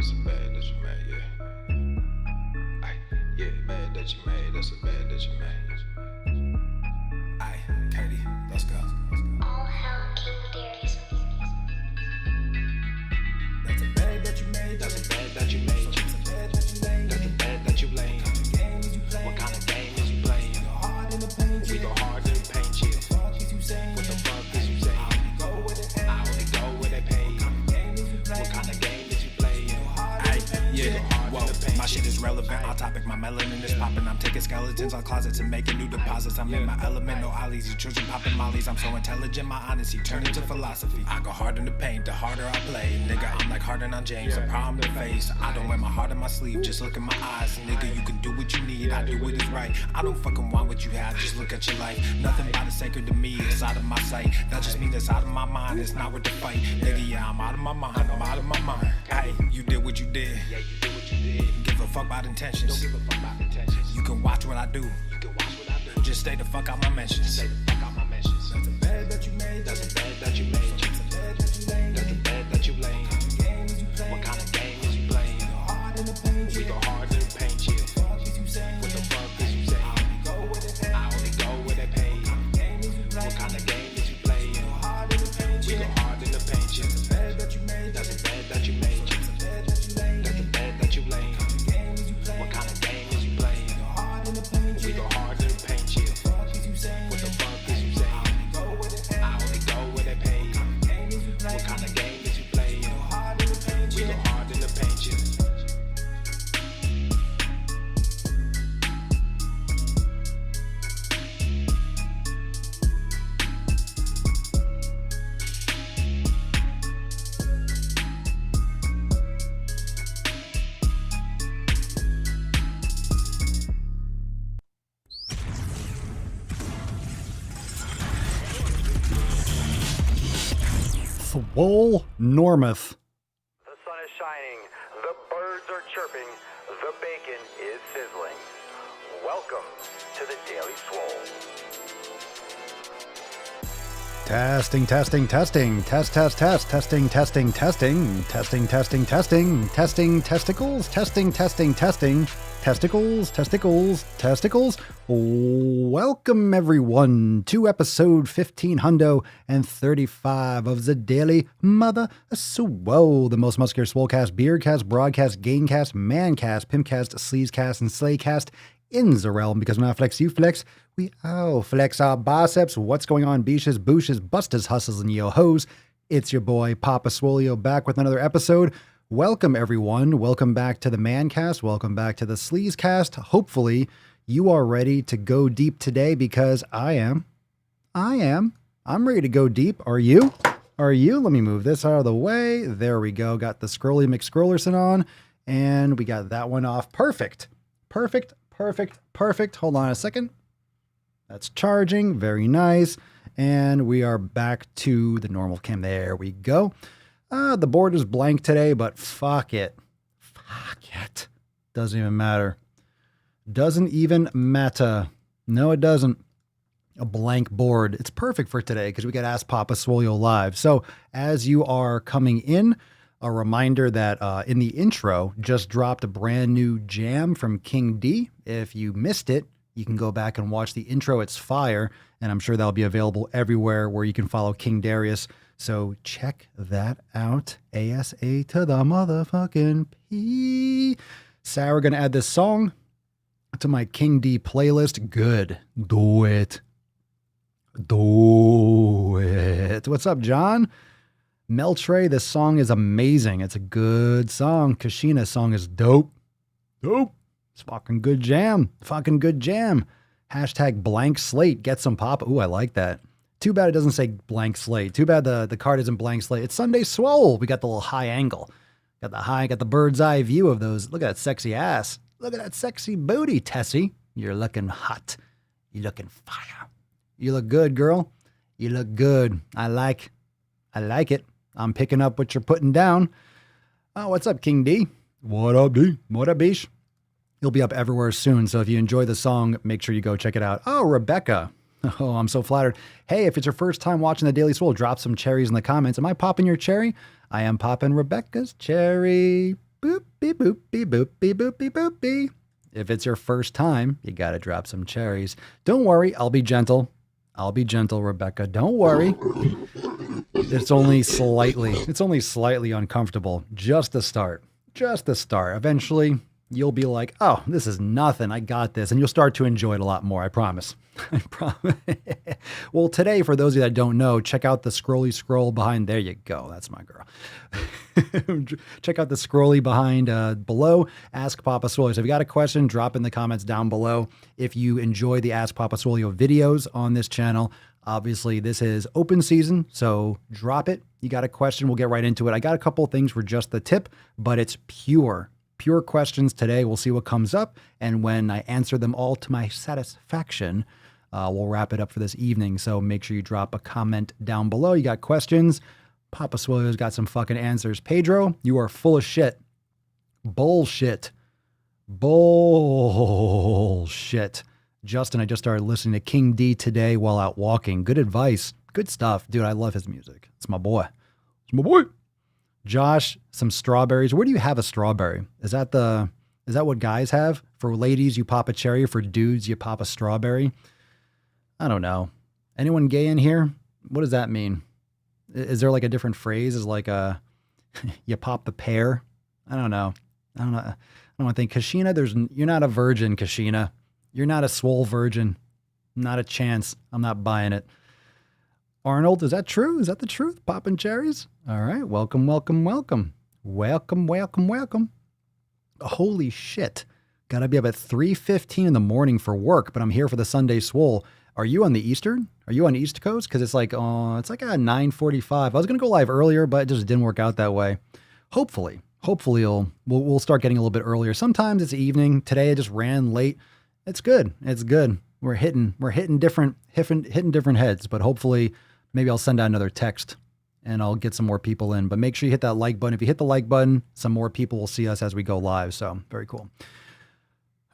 that's a bad that you made, yeah. Ay, yeah, bad that you made, that's a bad that you made. Ay, Katie, let's go. All hell King Darius. That's a bad that you made, that's a bad that you made. That's a bad that you laid. What kind of game is you playing? We go hard in the paint, yeah. What the fuck is you saying? I only go where they pay. What kind of game is you playing? Yeah, whoa, my shit is relevant. On topic, my melanin is popping. I'm taking skeletons on closets and making new deposits. I'm in my element, no ollies. You children popping mollies. I'm so intelligent, my honesty turned into philosophy. I go hard in the paint, the harder I play. Nigga, I'm like Harden on James, a problem to face. I don't wear my heart on my sleeve, just look in my eyes. Nigga, you can do what you need, I do what is right. I don't fucking want what you have, just look at your life. Nothing about it sacred to me, it's out of my sight. That just means it's out of my mind, it's not worth the fight. Nigga, yeah, I'm out of my mind, I'm out of my mind. Hey, you did what you did. Yeah, you do what you did. Give a fuck about intentions. Don't give a fuck about intentions. You can watch what I do. You can watch what I do. Just stay the fuck out my mentions. Stay the fuck out my mentions. That's a bad that you made. That's a bad that you made. That's a bad that you laid. That's a bad that you laid. What kind of game is you playing? We go hard in the paint, yeah. What the fuck is you saying? I only go where they pay. What kind of game is you playing? We go hard in the paint, yeah. That's a bad that you made. That's a bad that you laid. What kind of game is you playing? We go hard in the paint, yeah. What the fuck is you saying? I only go where they pay. What kind of game is you playing? We go hard in the paint, yeah. Swolenormous. The sun is shining, the birds are chirping, the bacon is sizzling. Welcome to the Daily Swole. Testing, testing, testing, test, test, test, testing, testing, testing, testing, testing, testing, testing, testicles, testing, testing, testing, testicles, testicles, testicles. Welcome everyone to episode 1535 of the Daily Mother Swole, the most muscular swolecast, beardcast, broadcast, gamecast, mancast, pimpcast, sleazecast, and slaycast in the realm, because when I flex, you flex. We all flex our biceps. What's going on, beaches, booshes, busters, hustles, and yo-hos? It's your boy, Papa Swolio, back with another episode. Welcome, everyone. Welcome back to the Mancast. Welcome back to the Sleazecast. Hopefully, you are ready to go deep today, because I am. I'm ready to go deep. Are you? Are you? Let me move this out of the way. There we go. Got the Scrolly McScrollerson on, and we got that one off. Perfect. Perfect. Perfect. Perfect. Hold on a second. That's charging. Very nice. And we are back to the normal cam. There we go. The board is blank today, but fuck it. Fuck it. Doesn't even matter. Doesn't even matter. No, it doesn't. A blank board. It's perfect for today because we got Ask Papa Swolio live. So as you are coming in, a reminder that in the intro just dropped a brand new jam from King D. If you missed it, you can go back and watch the intro. It's fire, and I'm sure that'll be available everywhere where you can follow King Darius. So check that out. ASA to the motherfucking P. Sarah gonna add this song to my King D playlist. Good. Do it. Do it. What's up, John? Meltre, this song is amazing. It's a good song. Kashina's song is dope. Dope. It's fucking good jam. Fucking good jam. Hashtag blank slate. Get some pop. Ooh, I like that. Too bad it doesn't say blank slate. Too bad the card isn't blank slate. It's Sunday Swole. We got the little high angle. Got the bird's eye view of those. Look at that sexy ass. Look at that sexy booty, Tessie. You're looking hot. You're looking fire. You look good, girl. You look good. I like it. I'm picking up what you're putting down. Oh, what's up, King D? What up, D? What up, Bish? He'll be up everywhere soon, so if you enjoy the song, make sure you go check it out. Oh, Rebecca. Oh, I'm so flattered. Hey, if it's your first time watching the Daily Swole, drop some cherries in the comments. Am I popping your cherry? I am popping Rebecca's cherry. Boop, beep, boop, beep, boop, beep, boop, beep, boop, beep. If it's your first time, you got to drop some cherries. Don't worry, I'll be gentle. I'll be gentle, Rebecca. Don't worry. It's only slightly uncomfortable. Just the start. Just the start. Eventually, you'll be like, oh, this is nothing. I got this. And you'll start to enjoy it a lot more. I promise. I promise. Well, today, for those of you that don't know, check out the scrolly scroll behind. There you go. That's my girl. Check out the scrolly behind below. Ask Papa Swolio. So if you got a question, drop in the comments down below. If you enjoy the Ask Papa Swolio videos on this channel, obviously this is open season, so drop it. You got a question, we'll get right into it. I got a couple of things for just the tip, but it's pure questions today. We'll see what comes up, and when I answer them all to my satisfaction, we'll wrap it up for this evening. So make sure you drop a comment down below. You got questions? Papa Swolio's got some fucking answers. Pedro, you are full of shit. Bullshit. Bullshit. Justin, I just started listening to King D today while out walking. Good advice. Good stuff. Dude, I love his music. It's my boy. It's my boy. Josh, some strawberries. Where do you have a strawberry? Is that what guys have? For ladies, you pop a cherry. For dudes, you pop a strawberry. I don't know. Anyone gay in here? What does that mean? Is there like a different phrase? Is like you pop the pear? I don't know. I don't want to think. Kashina, you're not a virgin, Kashina. You're not a swole virgin. Not a chance. I'm not buying it. Arnold, is that true? Is that the truth? Popping cherries? All right. Welcome, welcome, welcome. Welcome, welcome, welcome. Holy shit. Gotta be up at 3:15 in the morning for work, but I'm here for the Sunday Swole. Are you on the Eastern? Are you on East Coast? Because it's like at 9:45. I was going to go live earlier, but it just didn't work out that way. Hopefully we'll start getting a little bit earlier. Sometimes it's evening. Today I just ran late. It's good. It's good. We're hitting different heads, but hopefully maybe I'll send out another text and I'll get some more people in. But make sure you hit that like button. If you hit the like button, some more people will see us as we go live. So very cool.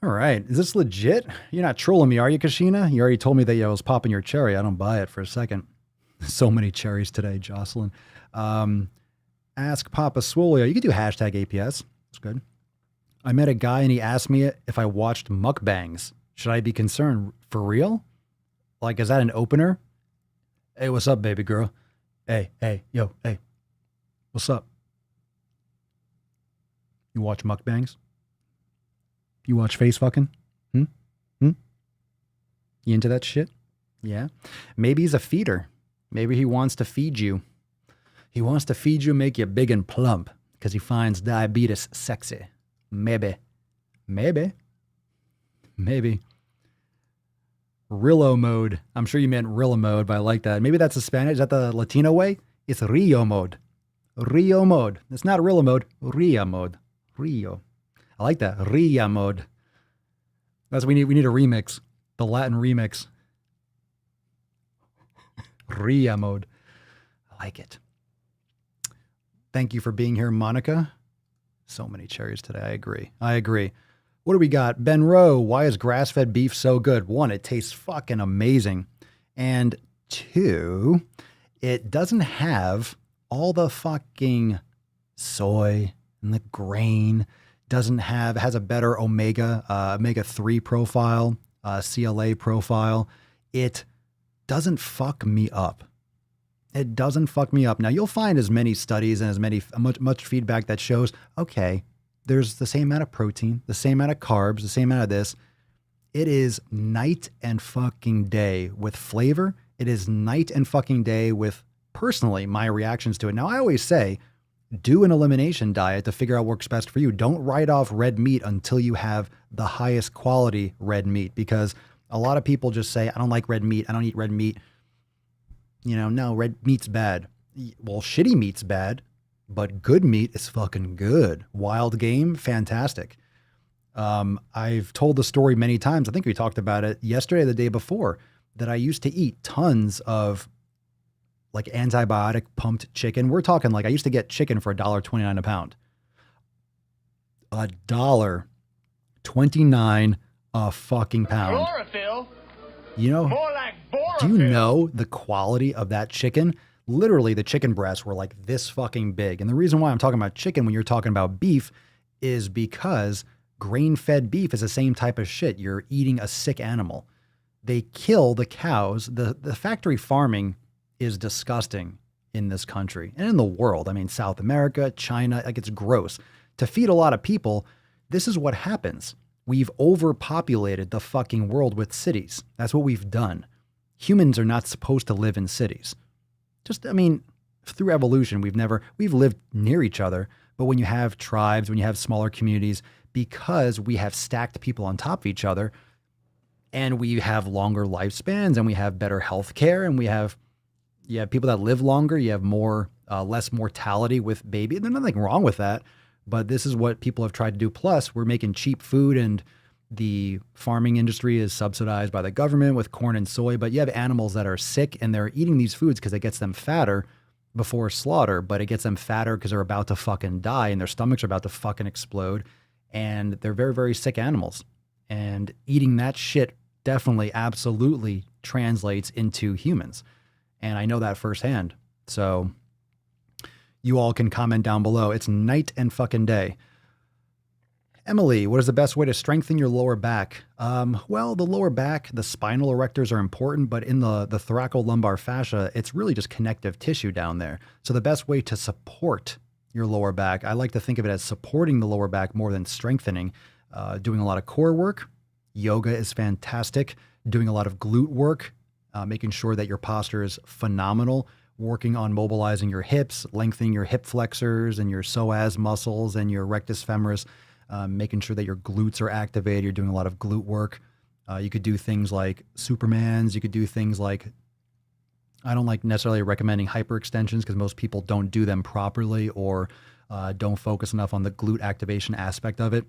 All right. Is this legit? You're not trolling me, are you, Kashina? You already told me that I was popping your cherry. I don't buy it for a second. So many cherries today, Jocelyn. Ask Papa Swolio. You could do hashtag APS. It's good. I met a guy and he asked me if I watched mukbangs. Should I be concerned? For real? Like, is that an opener? Hey, what's up, baby girl? Hey, yo, hey. What's up? You watch mukbangs? You watch face fucking? You into that shit? Yeah. Maybe he's a feeder. Maybe he wants to feed you. He wants to feed you, make you big and plump because he finds diabetes sexy. Maybe. Rillo mode. I'm sure you meant Rilla mode, but I like that. Maybe that's the Spanish. Is that the Latino way? It's Rio mode. Rio mode. It's not Rilla mode. Ria mode. Rio. I like that. Ria mode. We need a remix. The Latin remix. Ria mode. I like it. Thank you for being here, Monica. So many cherries today. I agree. What do we got? Ben Rowe, why is grass-fed beef so good? One, it tastes fucking amazing. And two, it doesn't have all the fucking soy and the grain. Has a better omega-3 profile, CLA profile. It doesn't fuck me up. It doesn't fuck me up. Now, you'll find as many studies and much feedback that shows, okay, there's the same amount of protein, the same amount of carbs, the same amount of this. It is night and fucking day with flavor. It is night and fucking day with, personally, my reactions to it. Now, I always say, do an elimination diet to figure out what works best for you. Don't write off red meat until you have the highest quality red meat, because a lot of people just say, I don't like red meat. I don't eat red meat. No, red meat's bad. Well, shitty meat's bad, but good meat is fucking good. Wild game, fantastic. I've told the story many times. I think we talked about it yesterday or the day before, that I used to eat tons of like antibiotic pumped chicken. We're talking like I used to get chicken for $1.29 a pound. $1.29 a fucking pound. Chlorophyll? More like Do you know the quality of that chicken? Literally, the chicken breasts were like this fucking big. And the reason why I'm talking about chicken when you're talking about beef is because grain-fed beef is the same type of shit. You're eating a sick animal. They kill the cows. The factory farming is disgusting in this country and in the world. I mean, South America, China, like it's gross. To feed a lot of people, this is what happens. We've overpopulated the fucking world with cities. That's what we've done. Humans are not supposed to live in cities. I mean, through evolution, we've lived near each other. But when you have tribes, when you have smaller communities, because we have stacked people on top of each other, and we have longer lifespans, and we have better health care, and you have people that live longer, you have less mortality with baby. There's nothing wrong with that. But this is what people have tried to do. Plus, we're making cheap food, and the farming industry is subsidized by the government with corn and soy. But you have animals that are sick, and they're eating these foods because it gets them fatter before slaughter. But it gets them fatter because they're about to fucking die, and their stomachs are about to fucking explode. And they're very, very sick animals. And eating that shit definitely, absolutely translates into humans. And I know that firsthand. So you all can comment down below. It's night and fucking day. Emily, what is the best way to strengthen your lower back? Well, the lower back, the spinal erectors are important, but in the thoracolumbar fascia, it's really just connective tissue down there. So the best way to support your lower back, I like to think of it as supporting the lower back more than strengthening. Doing a lot of core work. Yoga is fantastic. Doing a lot of glute work, making sure that your posture is phenomenal. Working on mobilizing your hips, lengthening your hip flexors and your psoas muscles and your rectus femoris, making sure that your glutes are activated. You're doing a lot of glute work. You could do things like Supermans. You could do things like, I don't like necessarily recommending hyperextensions because most people don't do them properly or don't focus enough on the glute activation aspect of it.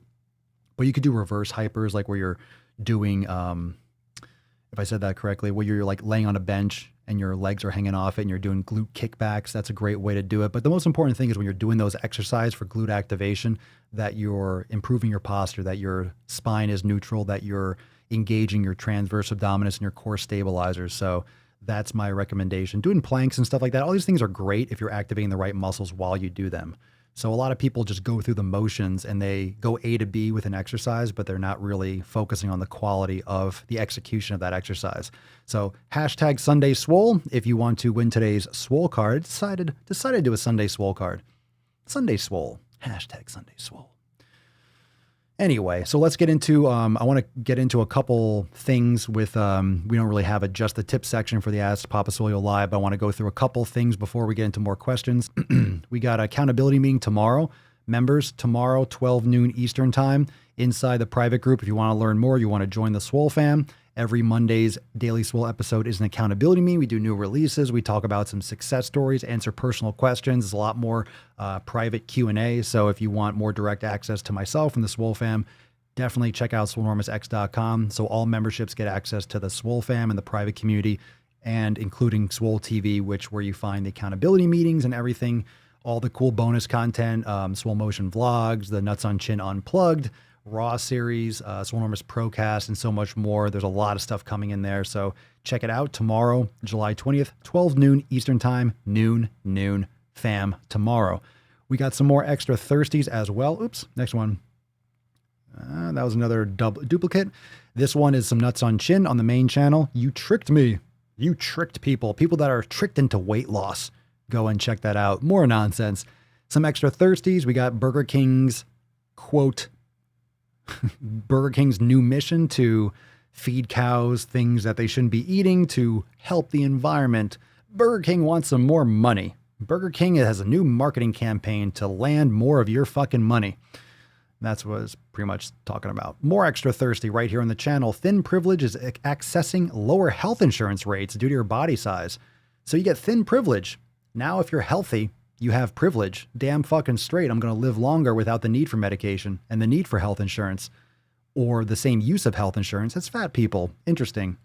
But you could do reverse hypers, like where you're doing, if I said that correctly, where you're like laying on a bench and your legs are hanging off it and you're doing glute kickbacks. That's a great way to do it. But the most important thing is when you're doing those exercises for glute activation, that you're improving your posture, that your spine is neutral, that you're engaging your transverse abdominis and your core stabilizers. So that's my recommendation. Doing planks and stuff like that. All these things are great if you're activating the right muscles while you do them. So a lot of people just go through the motions and they go A to B with an exercise, but they're not really focusing on the quality of the execution of that exercise. So hashtag Sunday Swole. If you want to win today's Swole card, decided to do a Sunday Swole card. Sunday Swole. Hashtag Sunday Swole. Anyway, so let's get into, I want to get into a couple things with, we don't really have a just the tip section for the Ask Papa Swolio Live, but I want to go through a couple things before we get into more questions. We got an accountability meeting tomorrow. Members, tomorrow, 12 noon Eastern time, inside the private group. If you want to learn more, you want to join the Swole fam. Every Monday's Daily Swole episode is an accountability meeting. We do new releases. We talk about some success stories, answer personal questions. There's a lot more private Q&A. So if you want more direct access to myself and the Swole fam, definitely check out Swolenormousx.com. So all memberships get access to the Swole fam and the private community, and including Swole TV, where you find the accountability meetings and everything, all the cool bonus content, Swole Motion vlogs, the Nuts on Chin Unplugged, Raw series, Swolenormous Procast, and so much more. There's a lot of stuff coming in there. So check it out tomorrow, July 20th, 12 noon Eastern time, noon, fam tomorrow. We got some more extra thirsties as well. Oops, next one. That was another duplicate. This one is some Nuts on Chin on the main channel. You tricked me. You tricked people. People that are tricked into weight loss. Go and check that out. More nonsense. Some extra thirsties. We got Burger King's, quote, Burger King's new mission to feed cows things that they shouldn't be eating to help the environment. Burger King wants some more money. Burger King has a new marketing campaign to land more of your fucking money. That's what I was pretty much talking about. More extra thirsty right here on the channel. Thin privilege is accessing lower health insurance rates due to your body size. So you get thin privilege. Now, if you're healthy, you have privilege. Damn fucking straight. I'm going to live longer without the need for medication and the need for health insurance or the same use of health insurance as fat people. Interesting.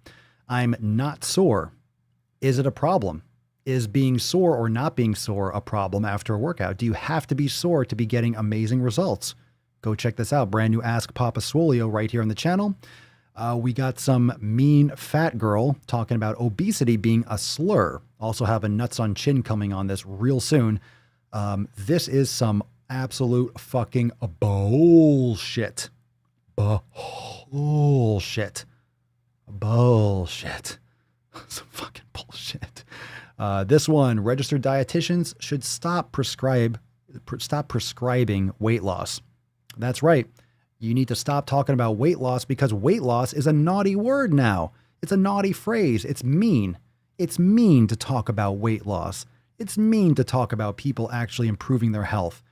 I'm not sore. Is it a problem? Is being sore or not being sore a problem after a workout? Do you have to be sore to be getting amazing results? Go check this out. Brand new Ask Papa Swolio right here on the channel. We got some mean fat girl talking about obesity being a slur. Also have a Nuts on Chin coming on this real soon. This is some Absolute fucking bullshit. Bullshit. Bullshit. Some fucking bullshit. This one, registered dietitians should stop prescribing weight loss. That's right. You need to stop talking about weight loss because weight loss is a naughty word now. It's a naughty phrase. It's mean. It's mean to talk about weight loss. It's mean to talk about people actually improving their health.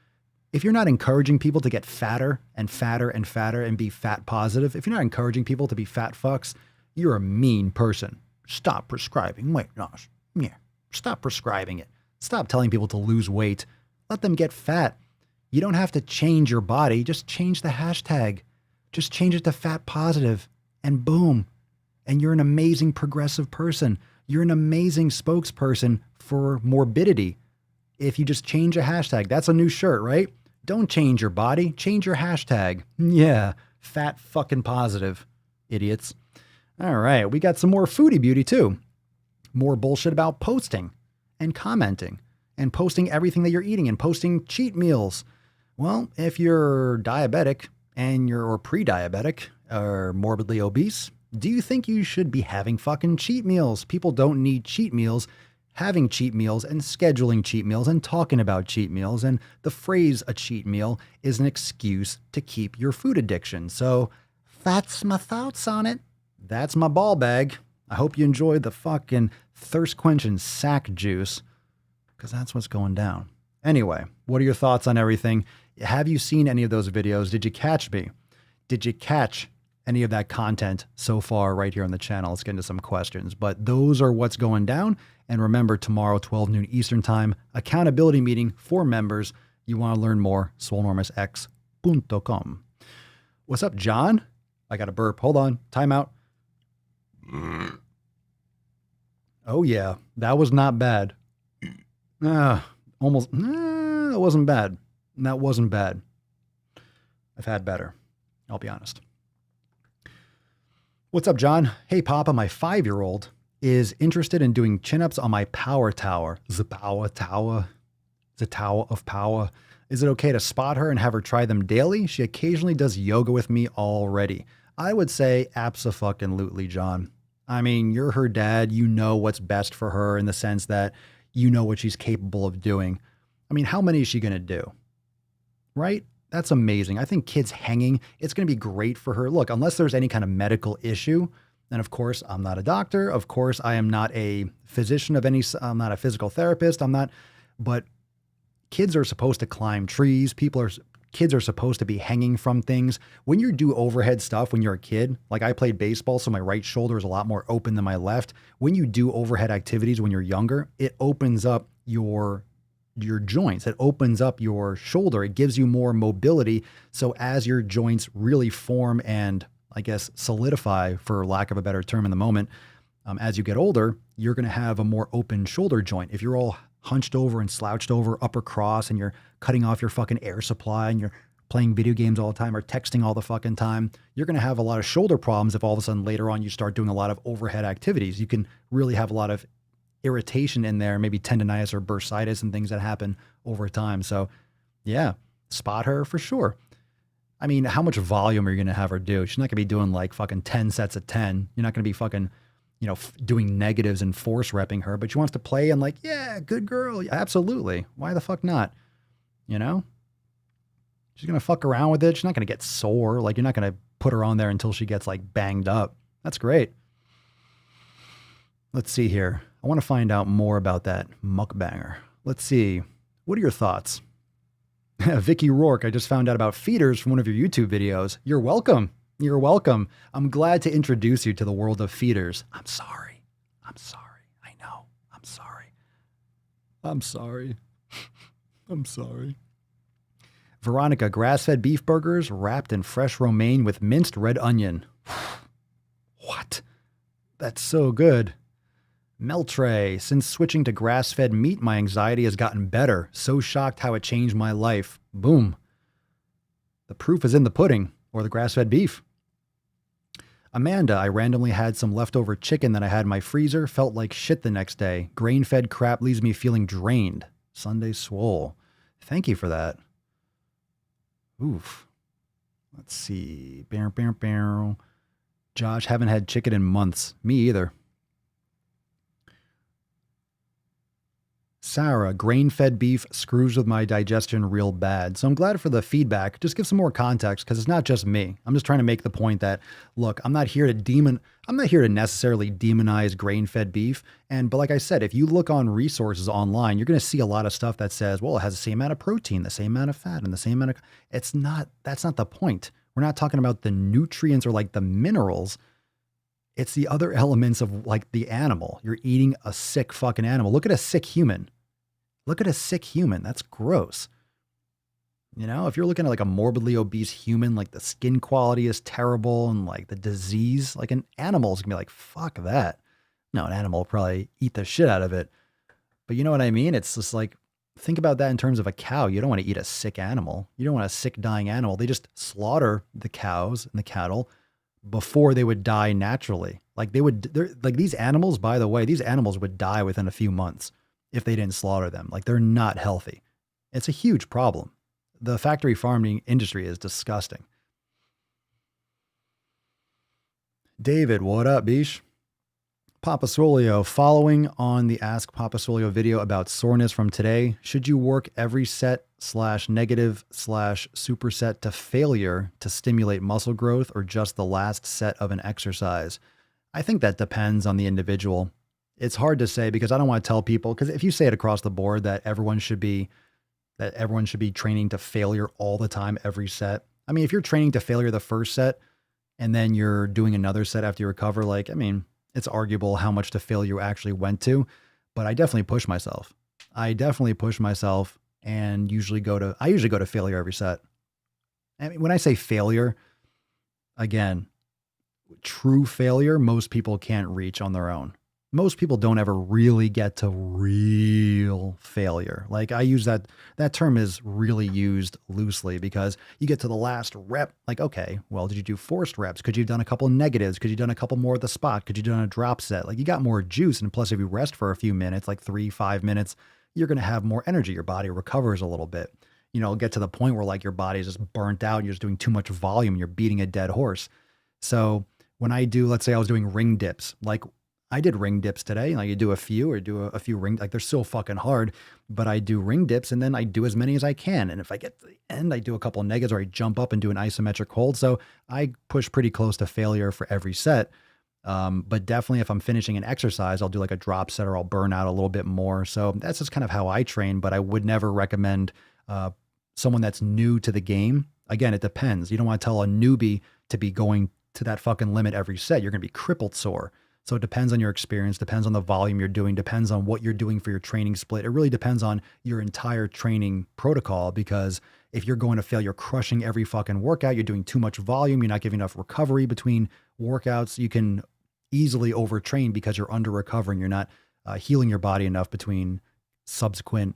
If you're not encouraging people to get fatter and fatter and fatter and be fat positive, if you're not encouraging people to be fat fucks, you're a mean person. Stop prescribing weight loss. Yeah. Stop prescribing it. Stop telling people to lose weight. Let them get fat. You don't have to change your body. Just change the hashtag. Just change it to fat positive and boom. And you're an amazing progressive person. You're an amazing spokesperson for morbidity. If you just change a hashtag, that's a new shirt, right? Don't change your body, change your hashtag. Yeah, fat fucking positive, idiots. All right, we got some more foodie beauty too. More bullshit about posting and commenting and posting everything that you're eating and posting cheat meals. Well, if you're diabetic or pre-diabetic or morbidly obese, do you think you should be having fucking cheat meals? People don't need cheat meals. Having cheat meals and scheduling cheat meals and talking about cheat meals and the phrase a cheat meal is an excuse to keep your food addiction. So that's my thoughts on it. That's my ball bag. I hope you enjoyed the fucking thirst quenching sack juice because that's what's going down. Anyway, what are your thoughts on everything? Have you seen any of those videos? Did you catch me? Did you catch any of that content so far right here on the channel? Let's get into some questions. But those are what's going down. And remember, tomorrow, 12 noon Eastern time, accountability meeting for members. You want to learn more, swolenormousx.com. What's up, John? I got a burp. Hold on. Time out. Oh, yeah. That was not bad. Almost. That wasn't bad. That wasn't bad. I've had better. I'll be honest. What's up, John? Hey, Papa, my 5-year-old is interested in doing chin-ups on my power tower. The power tower. The tower of power. Is it okay to spot her and have her try them daily? She occasionally does yoga with me already. I would say abso-fucking-lutely, John. I mean, you're her dad. You know what's best for her in the sense that you know what she's capable of doing. I mean, how many is she going to do? Right? That's amazing. I think kids hanging, it's going to be great for her. Look, unless there's any kind of medical issue, and of course, I'm not a doctor. Of course, I am not a physician I'm not a physical therapist. But kids are supposed to climb trees. Kids are supposed to be hanging from things. When you do overhead stuff, when you're a kid, like I played baseball, so my right shoulder is a lot more open than my left. When you do overhead activities when you're younger, it opens up your joints. It opens up your shoulder. It gives you more mobility. So as your joints really form and I guess solidify, for lack of a better term in the moment, as you get older, you're going to have a more open shoulder joint. If you're all hunched over and slouched over, upper cross, and you're cutting off your fucking air supply and you're playing video games all the time or texting all the fucking time, you're going to have a lot of shoulder problems if all of a sudden later on you start doing a lot of overhead activities. You can really have a lot of irritation in there, maybe tendonitis or bursitis and things that happen over time. So yeah, spot her for sure. I mean, how much volume are you going to have her do? She's not going to be doing like fucking 10 sets of 10. You're not going to be fucking, doing negatives and force repping her, but she wants to play and like, yeah, good girl. Absolutely. Why the fuck not? She's going to fuck around with it. She's not going to get sore. Like you're not going to put her on there until she gets like banged up. That's great. Let's see here. I want to find out more about that mukbanger. Let's see. What are your thoughts? Vicky Rourke, I just found out about feeders from one of your YouTube videos. You're welcome. You're welcome. I'm glad to introduce you to the world of feeders. I'm sorry. I'm sorry. I know. I'm sorry. I'm sorry. I'm sorry. Veronica, grass-fed beef burgers wrapped in fresh romaine with minced red onion. What? That's so good. Meltray, since switching to grass-fed meat, my anxiety has gotten better. So shocked how it changed my life. Boom. The proof is in the pudding, or the grass-fed beef. Amanda, I randomly had some leftover chicken that I had in my freezer, felt like shit the next day. Grain-fed crap leaves me feeling drained. Sunday Swole. Thank you for that. Oof. Let's see. Bow. Josh, haven't had chicken in months. Me either. Sarah, grain-fed beef screws with my digestion real bad. So I'm glad for the feedback. Just give some more context because it's not just me. I'm just trying to make the point that, look, I'm not here to necessarily demonize grain-fed beef. But like I said, if you look on resources online, you're going to see a lot of stuff that says, well, it has the same amount of protein, the same amount of fat, and the same amount of. That's not the point. We're not talking about the nutrients or like the minerals. It's the other elements of like the animal. You're eating a sick fucking animal. Look at a sick human. That's gross. You know, if you're looking at like a morbidly obese human, like the skin quality is terrible and like the disease, like an animal's gonna be like, fuck that. No, an animal will probably eat the shit out of it. But you know what I mean? It's just like, think about that in terms of a cow. You don't want to eat a sick animal. You don't want a sick dying animal. They just slaughter the cows and the cattle before they would die naturally. Like these animals, by the way, these animals would die within a few months if they didn't slaughter them. Like they're not healthy. It's a huge problem. The factory farming industry is disgusting. David, what up, Bish? Papa Swolio, following on the Ask Papa Swolio video about soreness from today, should you work every set /negative/superset to failure to stimulate muscle growth or just the last set of an exercise? I think that depends on the individual. It's hard to say because I don't want to tell people, because if you say it across the board that everyone should be training to failure all the time, every set. I mean, if you're training to failure the first set and then you're doing another set after you recover, like, I mean, it's arguable how much to failure you actually went to, but I definitely push myself. And usually go to failure every set. I mean, when I say failure, again, true failure, most people can't reach on their own. Most people don't ever really get to real failure. Like I use that term is really used loosely because you get to the last rep, like, okay, well, did you do forced reps? Could you have done a couple negatives? Could you have done a couple more at the spot? Could you have done a drop set? Like you got more juice. And plus, if you rest for a few minutes, like 3-5 minutes, you're going to have more energy. Your body recovers a little bit. You know, get to the point where like your body is just burnt out. You're just doing too much volume. You're beating a dead horse. So when I do, let's say I was doing ring dips, like I did ring dips today. Like you do a few ring, like they're so fucking hard, but I do ring dips and then I do as many as I can. And if I get to the end, I do a couple of negatives or I jump up and do an isometric hold. So I push pretty close to failure for every set. But definitely if I'm finishing an exercise, I'll do like a drop set or I'll burn out a little bit more. So that's just kind of how I train, but I would never recommend, someone that's new to the game. Again, it depends. You don't want to tell a newbie to be going to that fucking limit every set. You're going to be crippled sore. So it depends on your experience, depends on the volume you're doing, depends on what you're doing for your training split. It really depends on your entire training protocol, because if you're going to fail, you're crushing every fucking workout, you're doing too much volume, you're not giving enough recovery between workouts, you can easily overtrain because you're under recovering. You're not healing your body enough between subsequent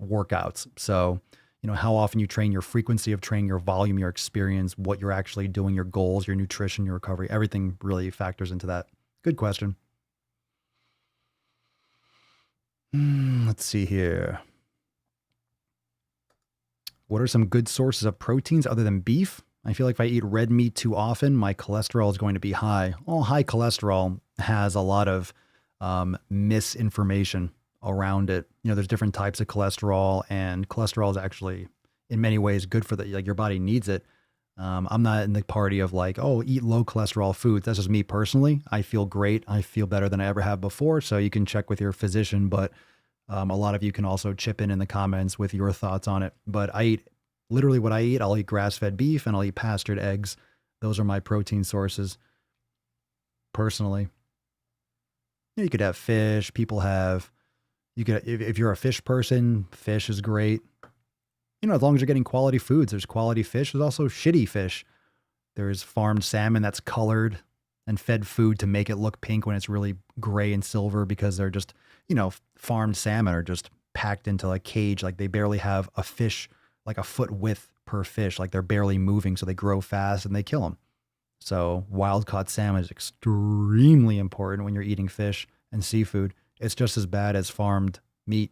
workouts. So, you know, how often you train, your frequency of training, your volume, your experience, what you're actually doing, your goals, your nutrition, your recovery, everything really factors into that. Good question. Let's see here. What are some good sources of proteins other than beef? I feel like if I eat red meat too often, my cholesterol is going to be high. All high cholesterol has a lot of misinformation around it. You know, there's different types of cholesterol, and cholesterol is actually in many ways good for like your body needs it. I'm not in the party of like, oh, eat low cholesterol foods. That's just me personally. I feel great. I feel better than I ever have before. So you can check with your physician, but a lot of you can also chip in the comments with your thoughts on it. But I eat literally what I eat. I'll eat grass-fed beef and I'll eat pastured eggs. Those are my protein sources personally. You could have fish. If you're a fish person, fish is great. You know, as long as you're getting quality foods, there's quality fish. There's also shitty fish. There's farmed salmon that's colored and fed food to make it look pink when it's really gray and silver, because they're just, you know, farmed salmon are just packed into a cage. Like they barely have a fish, like a foot width per fish. Like they're barely moving. So they grow fast and they kill them. So wild caught salmon is extremely important when you're eating fish and seafood. It's just as bad as farmed meat.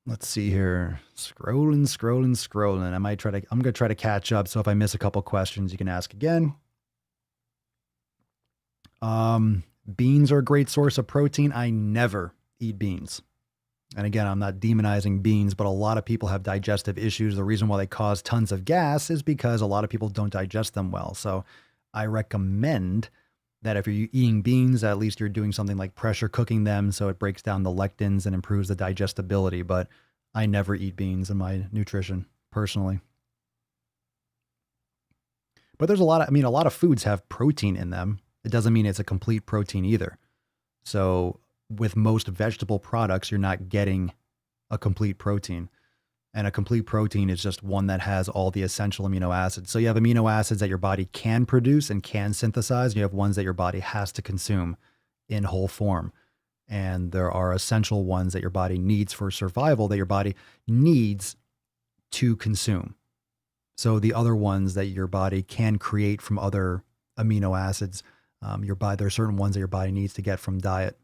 Let's see here. Scrolling. I'm gonna try to catch up. So if I miss a couple questions, you can ask again. Beans are a great source of protein. I never eat beans. And again, I'm not demonizing beans, but a lot of people have digestive issues. The reason why they cause tons of gas is because a lot of people don't digest them well. So I recommend that if you're eating beans, at least you're doing something like pressure cooking them so it breaks down the lectins and improves the digestibility. But I never eat beans in my nutrition personally. But there's a lot of foods have protein in them. It doesn't mean it's a complete protein either. So with most vegetable products, you're not getting a complete protein. And a complete protein is just one that has all the essential amino acids. So you have amino acids that your body can produce and can synthesize. You have ones that your body has to consume in whole form. And there are essential ones that your body needs for survival that your body needs to consume. So the other ones that your body can create from other amino acids, there are certain ones that your body needs to get from diet.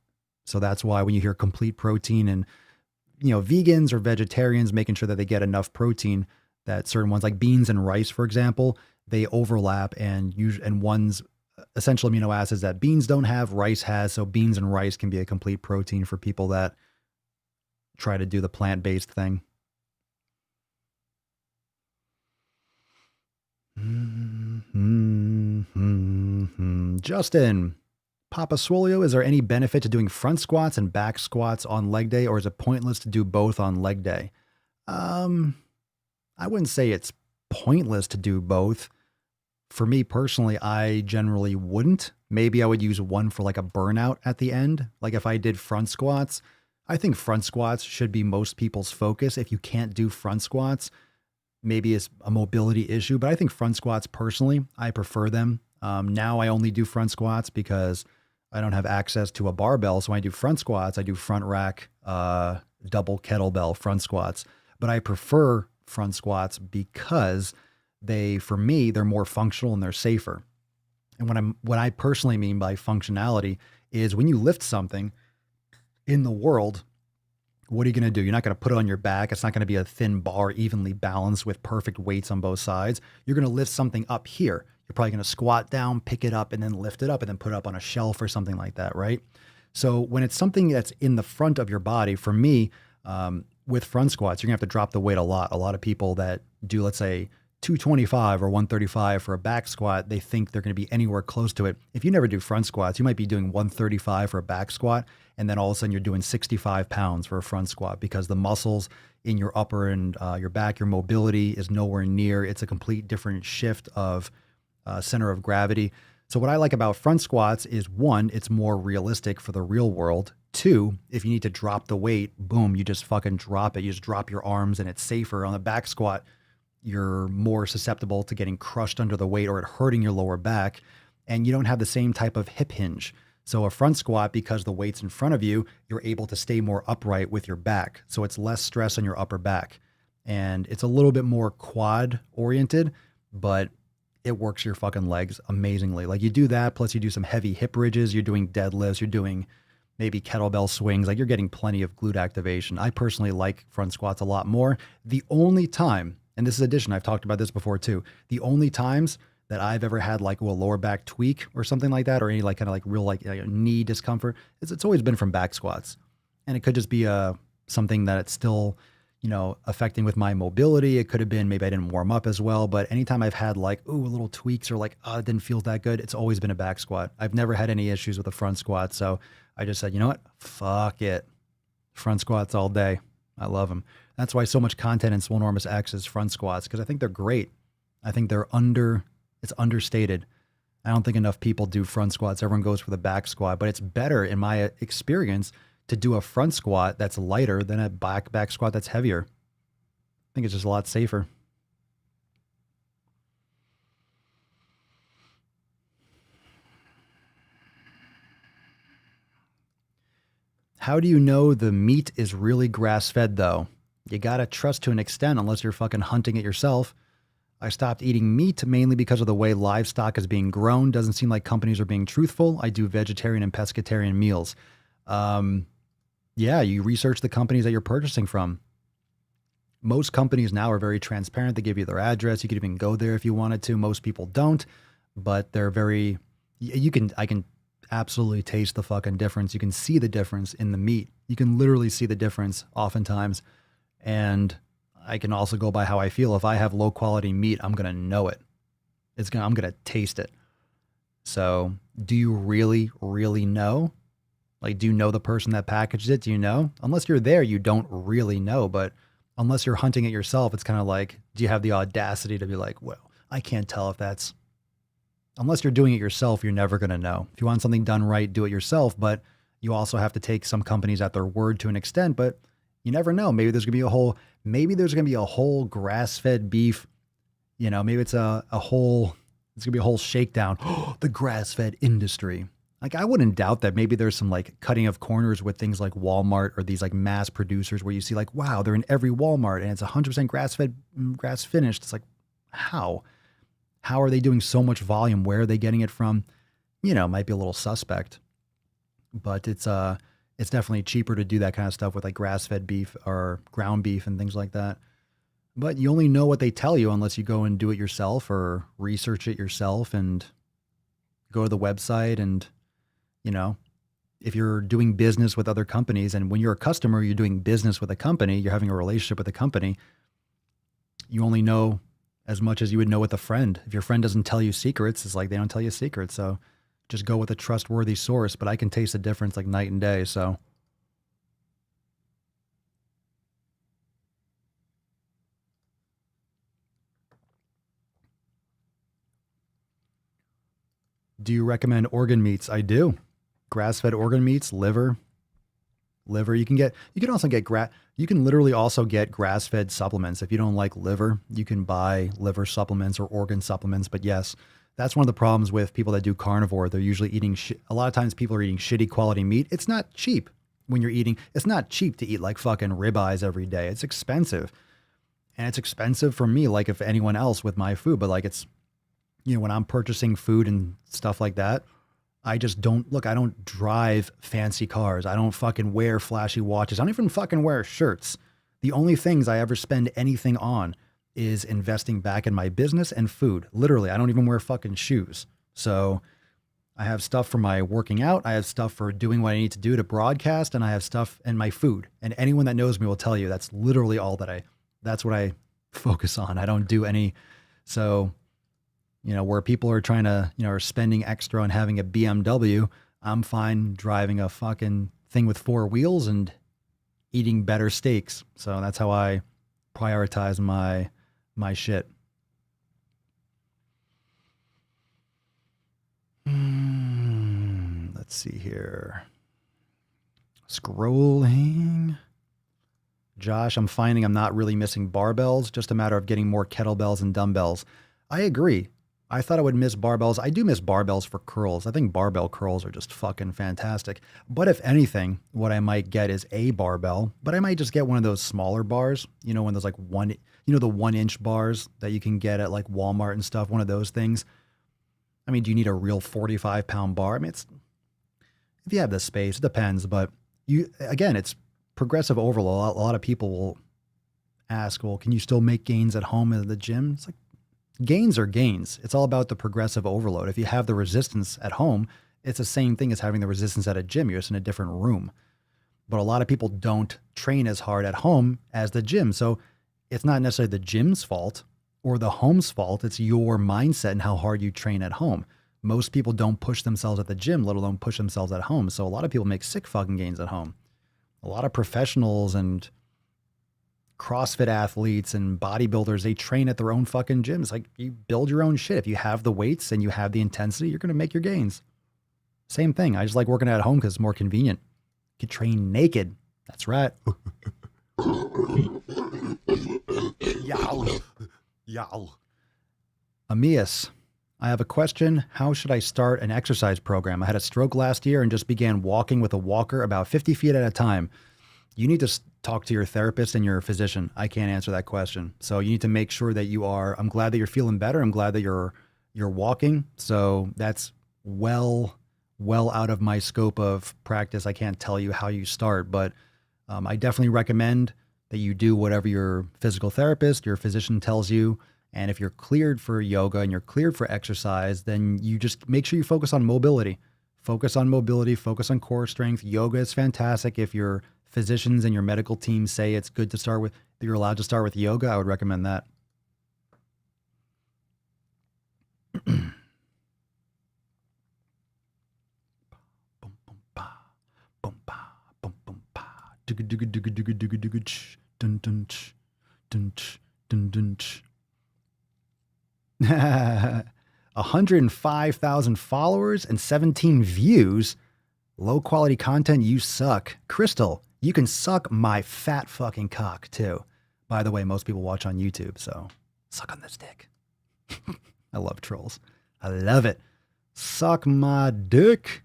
So that's why when you hear complete protein and, vegans or vegetarians making sure that they get enough protein, that certain ones like beans and rice, for example, they overlap and one's essential amino acids that beans don't have, rice has. So beans and rice can be a complete protein for people that try to do the plant-based thing. Justin, Papa Swolio, is there any benefit to doing front squats and back squats on leg day, or is it pointless to do both on leg day? I wouldn't say it's pointless to do both. For me personally, I generally wouldn't. Maybe I would use one for like a burnout at the end. Like if I did front squats, I think front squats should be most people's focus. If you can't do front squats, maybe it's a mobility issue, but I think front squats personally, I prefer them. Now I only do front squats because I don't have access to a barbell. So when I do front squats, I do front rack, double kettlebell front squats. But I prefer front squats because for me, they're more functional and they're safer. And what I personally mean by functionality is when you lift something in the world, what are you going to do? You're not going to put it on your back. It's not going to be a thin bar evenly balanced with perfect weights on both sides. You're going to lift something up here. You're probably going to squat down, pick it up, and then lift it up and then put it up on a shelf or something like that, right? So when it's something that's in the front of your body, for me, with front squats, you're going to have to drop the weight a lot. A lot of people that do, let's say, 225 or 135 for a back squat, they think they're going to be anywhere close to it. If you never do front squats, you might be doing 135 for a back squat, and then all of a sudden you're doing 65 pounds for a front squat because the muscles in your upper and your back, your mobility is nowhere near. It's a complete different shift of center of gravity. So what I like about front squats is, one, it's more realistic for the real world. Two, if you need to drop the weight, boom, you just fucking drop it. You just drop your arms and it's safer. On the back squat, you're more susceptible to getting crushed under the weight or it hurting your lower back, and you don't have the same type of hip hinge. So a front squat, because the weight's in front of you, you're able to stay more upright with your back. So it's less stress on your upper back. And it's a little bit more quad oriented, but it works your fucking legs amazingly. Like you do that, plus you do some heavy hip ridges, you're doing deadlifts, you're doing maybe kettlebell swings, like you're getting plenty of glute activation. I personally like front squats a lot more. The only time, and this is addition, I've talked about this before too, the only times that I've ever had like a lower back tweak or something like that, or any like kind of like real like knee discomfort, it's always been from back squats. And it could just be something that it's still, affecting with my mobility. It could have been maybe I didn't warm up as well. But anytime I've had like, little tweaks or like, it didn't feel that good, it's always been a back squat. I've never had any issues with a front squat. So I just said, you know what? Fuck it. Front squats all day. I love them. That's why so much content in Swolenormous X is front squats, because I think they're great. I think it's understated. I don't think enough people do front squats. Everyone goes for the back squat, but it's better in my experience to do a front squat that's lighter than a back squat that's heavier. I think it's just a lot safer. How do you know the meat is really grass-fed though? You gotta trust to an extent unless you're fucking hunting it yourself. I stopped eating meat mainly because of the way livestock is being grown. Doesn't seem like companies are being truthful. I do vegetarian and pescatarian meals. Yeah, you research the companies that you're purchasing from. Most companies now are very transparent. They give you their address. You could even go there if you wanted to. Most people don't, but they're very, I can absolutely taste the fucking difference. You can see the difference in the meat. You can literally see the difference oftentimes. And I can also go by how I feel. If I have low quality meat, I'm going to know it. I'm going to taste it. So do you really, really know? Like, do you know the person that packaged it? Do you know? Unless you're there, you don't really know. But unless you're hunting it yourself, it's kind of like, do you have the audacity to be like, well, I can't tell if that's, unless you're doing it yourself, you're never going to know. If you want something done right, do it yourself. But you also have to take some companies at their word to an extent, but you never know. Maybe there's going to be a whole grass-fed beef, maybe it's it's going to be a whole shakedown. The grass-fed industry. Like, I wouldn't doubt that maybe there's some like cutting of corners with things like Walmart or these like mass producers where you see like, wow, they're in every Walmart and it's 100% grass-fed, grass finished. It's like, how are they doing so much volume? Where are they getting it from? Might be a little suspect, but it's definitely cheaper to do that kind of stuff with like grass-fed beef or ground beef and things like that. But you only know what they tell you unless you go and do it yourself or research it yourself and go to the website. And, if you're doing business with other companies, and when you're a customer, you're doing business with a company, you're having a relationship with a company, you only know as much as you would know with a friend. If your friend doesn't tell you secrets, it's like they don't tell you secrets. So just go with a trustworthy source. But I can taste the difference like night and day. So do you recommend organ meats? I do. Grass-fed organ meats, liver. You can literally also get grass-fed supplements. If you don't like liver, you can buy liver supplements or organ supplements. But yes, that's one of the problems with people that do carnivore. They're usually eating a lot of times people are eating shitty quality meat. It's not cheap it's not cheap to eat like fucking ribeyes every day. It's expensive. And it's expensive for me, like if anyone else with my food, but like it's, when I'm purchasing food and stuff like that, I don't drive fancy cars. I don't fucking wear flashy watches. I don't even fucking wear shirts. The only things I ever spend anything on is investing back in my business and food. Literally, I don't even wear fucking shoes. So I have stuff for my working out. I have stuff for doing what I need to do to broadcast, and I have stuff and my food. And anyone that knows me will tell you that's literally all that's what I focus on. I don't do any. So, where people are trying to, are spending extra on having a BMW, I'm fine driving a fucking thing with 4 wheels and eating better steaks. So that's how I prioritize my shit. Let's see here. Scrolling. Josh, I'm finding I'm not really missing barbells, just a matter of getting more kettlebells and dumbbells. I agree. I thought I would miss barbells. I do miss barbells for curls. I think barbell curls are just fucking fantastic. But if anything, what I might get is a barbell, but I might just get one of those smaller bars, when there's like the 1-inch bars that you can get at like Walmart and stuff, one of those things. I mean, do you need a real 45-pound bar? I mean, if you have the space, it depends, but it's progressive overload. A lot of people will ask, well, can you still make gains at home at the gym? It's like, gains are gains. It's all about the progressive overload. If you have the resistance at home, it's the same thing as having the resistance at a gym. You're just in a different room. But a lot of people don't train as hard at home as the gym. So it's not necessarily the gym's fault or the home's fault. It's your mindset and how hard you train at home. Most people don't push themselves at the gym, let alone push themselves at home. So a lot of people make sick fucking gains at home. A lot of professionals and CrossFit athletes and bodybuilders, they train at their own fucking gyms. Like, you build your own shit. If you have the weights and you have the intensity, you're going to make your gains. Same thing. I just like working out at home because it's more convenient. You can train naked. That's right. Yow. Yow. Amias, I have a question. How should I start an exercise program? I had a stroke last year and just began walking with a walker about 50 feet at a time. You need to talk to your therapist and your physician. I can't answer that question. So you need to make sure that I'm glad that you're feeling better. I'm glad that you're walking. So that's well out of my scope of practice. I can't tell you how you start, but I definitely recommend that you do whatever your physical therapist, your physician tells you. And if you're cleared for yoga and you're cleared for exercise, then you just make sure you focus on mobility. Focus on mobility, focus on core strength. Yoga is fantastic. If your physicians and your medical team say it's good to start with, that you're allowed to start with yoga, I would recommend that. Dun, 105,000 followers and 17 views. Low quality content, you suck. Crystal, you can suck my fat fucking cock too. By the way, most people watch on YouTube, so suck on this dick. I love trolls. I love it. Suck my dick.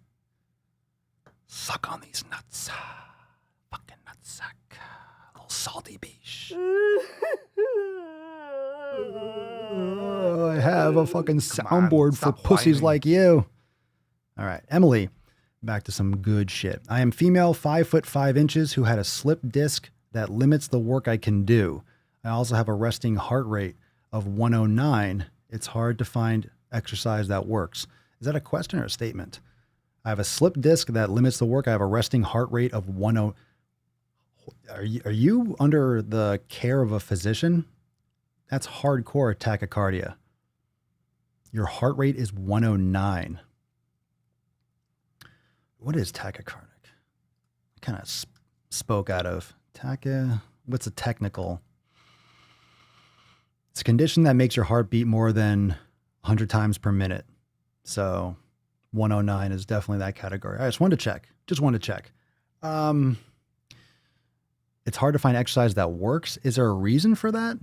Suck on these nuts. Fucking nutsack. Little salty beach. I have a fucking soundboard for pussies like you. All right, Emily, back to some good shit. I am female, 5'5" who had a slip disc that limits the work I can do. I also have a resting heart rate of 109. It's hard to find exercise that works. Is that a question or a statement? I have a slip disc that limits the work. I have a resting heart rate of 10. Are you under the care of a physician? That's hardcore tachycardia. Your heart rate is 109. What is tachycardic? I kind of spoke out of what's a technical? It's a condition that makes your heart beat more than 100 times per minute. So 109 is definitely that category. I just wanted to check. It's hard to find exercise that works. Is there a reason for that?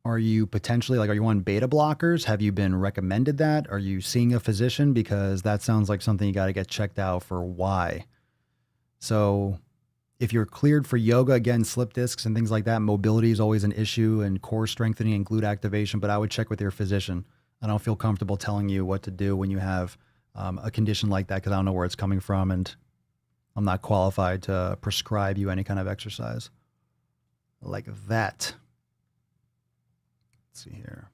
Are you potentially are you on beta blockers? Have you been recommended that? Are you seeing a physician? Because that sounds like something you got to get checked out for why. So if you're cleared for yoga, again, slip discs and things like that, mobility is always an issue and core strengthening and glute activation, but I would check with your physician. I don't feel comfortable telling you what to do when you have a condition like that because I don't know where it's coming from and I'm not qualified to prescribe you any kind of exercise like that. Let's see here.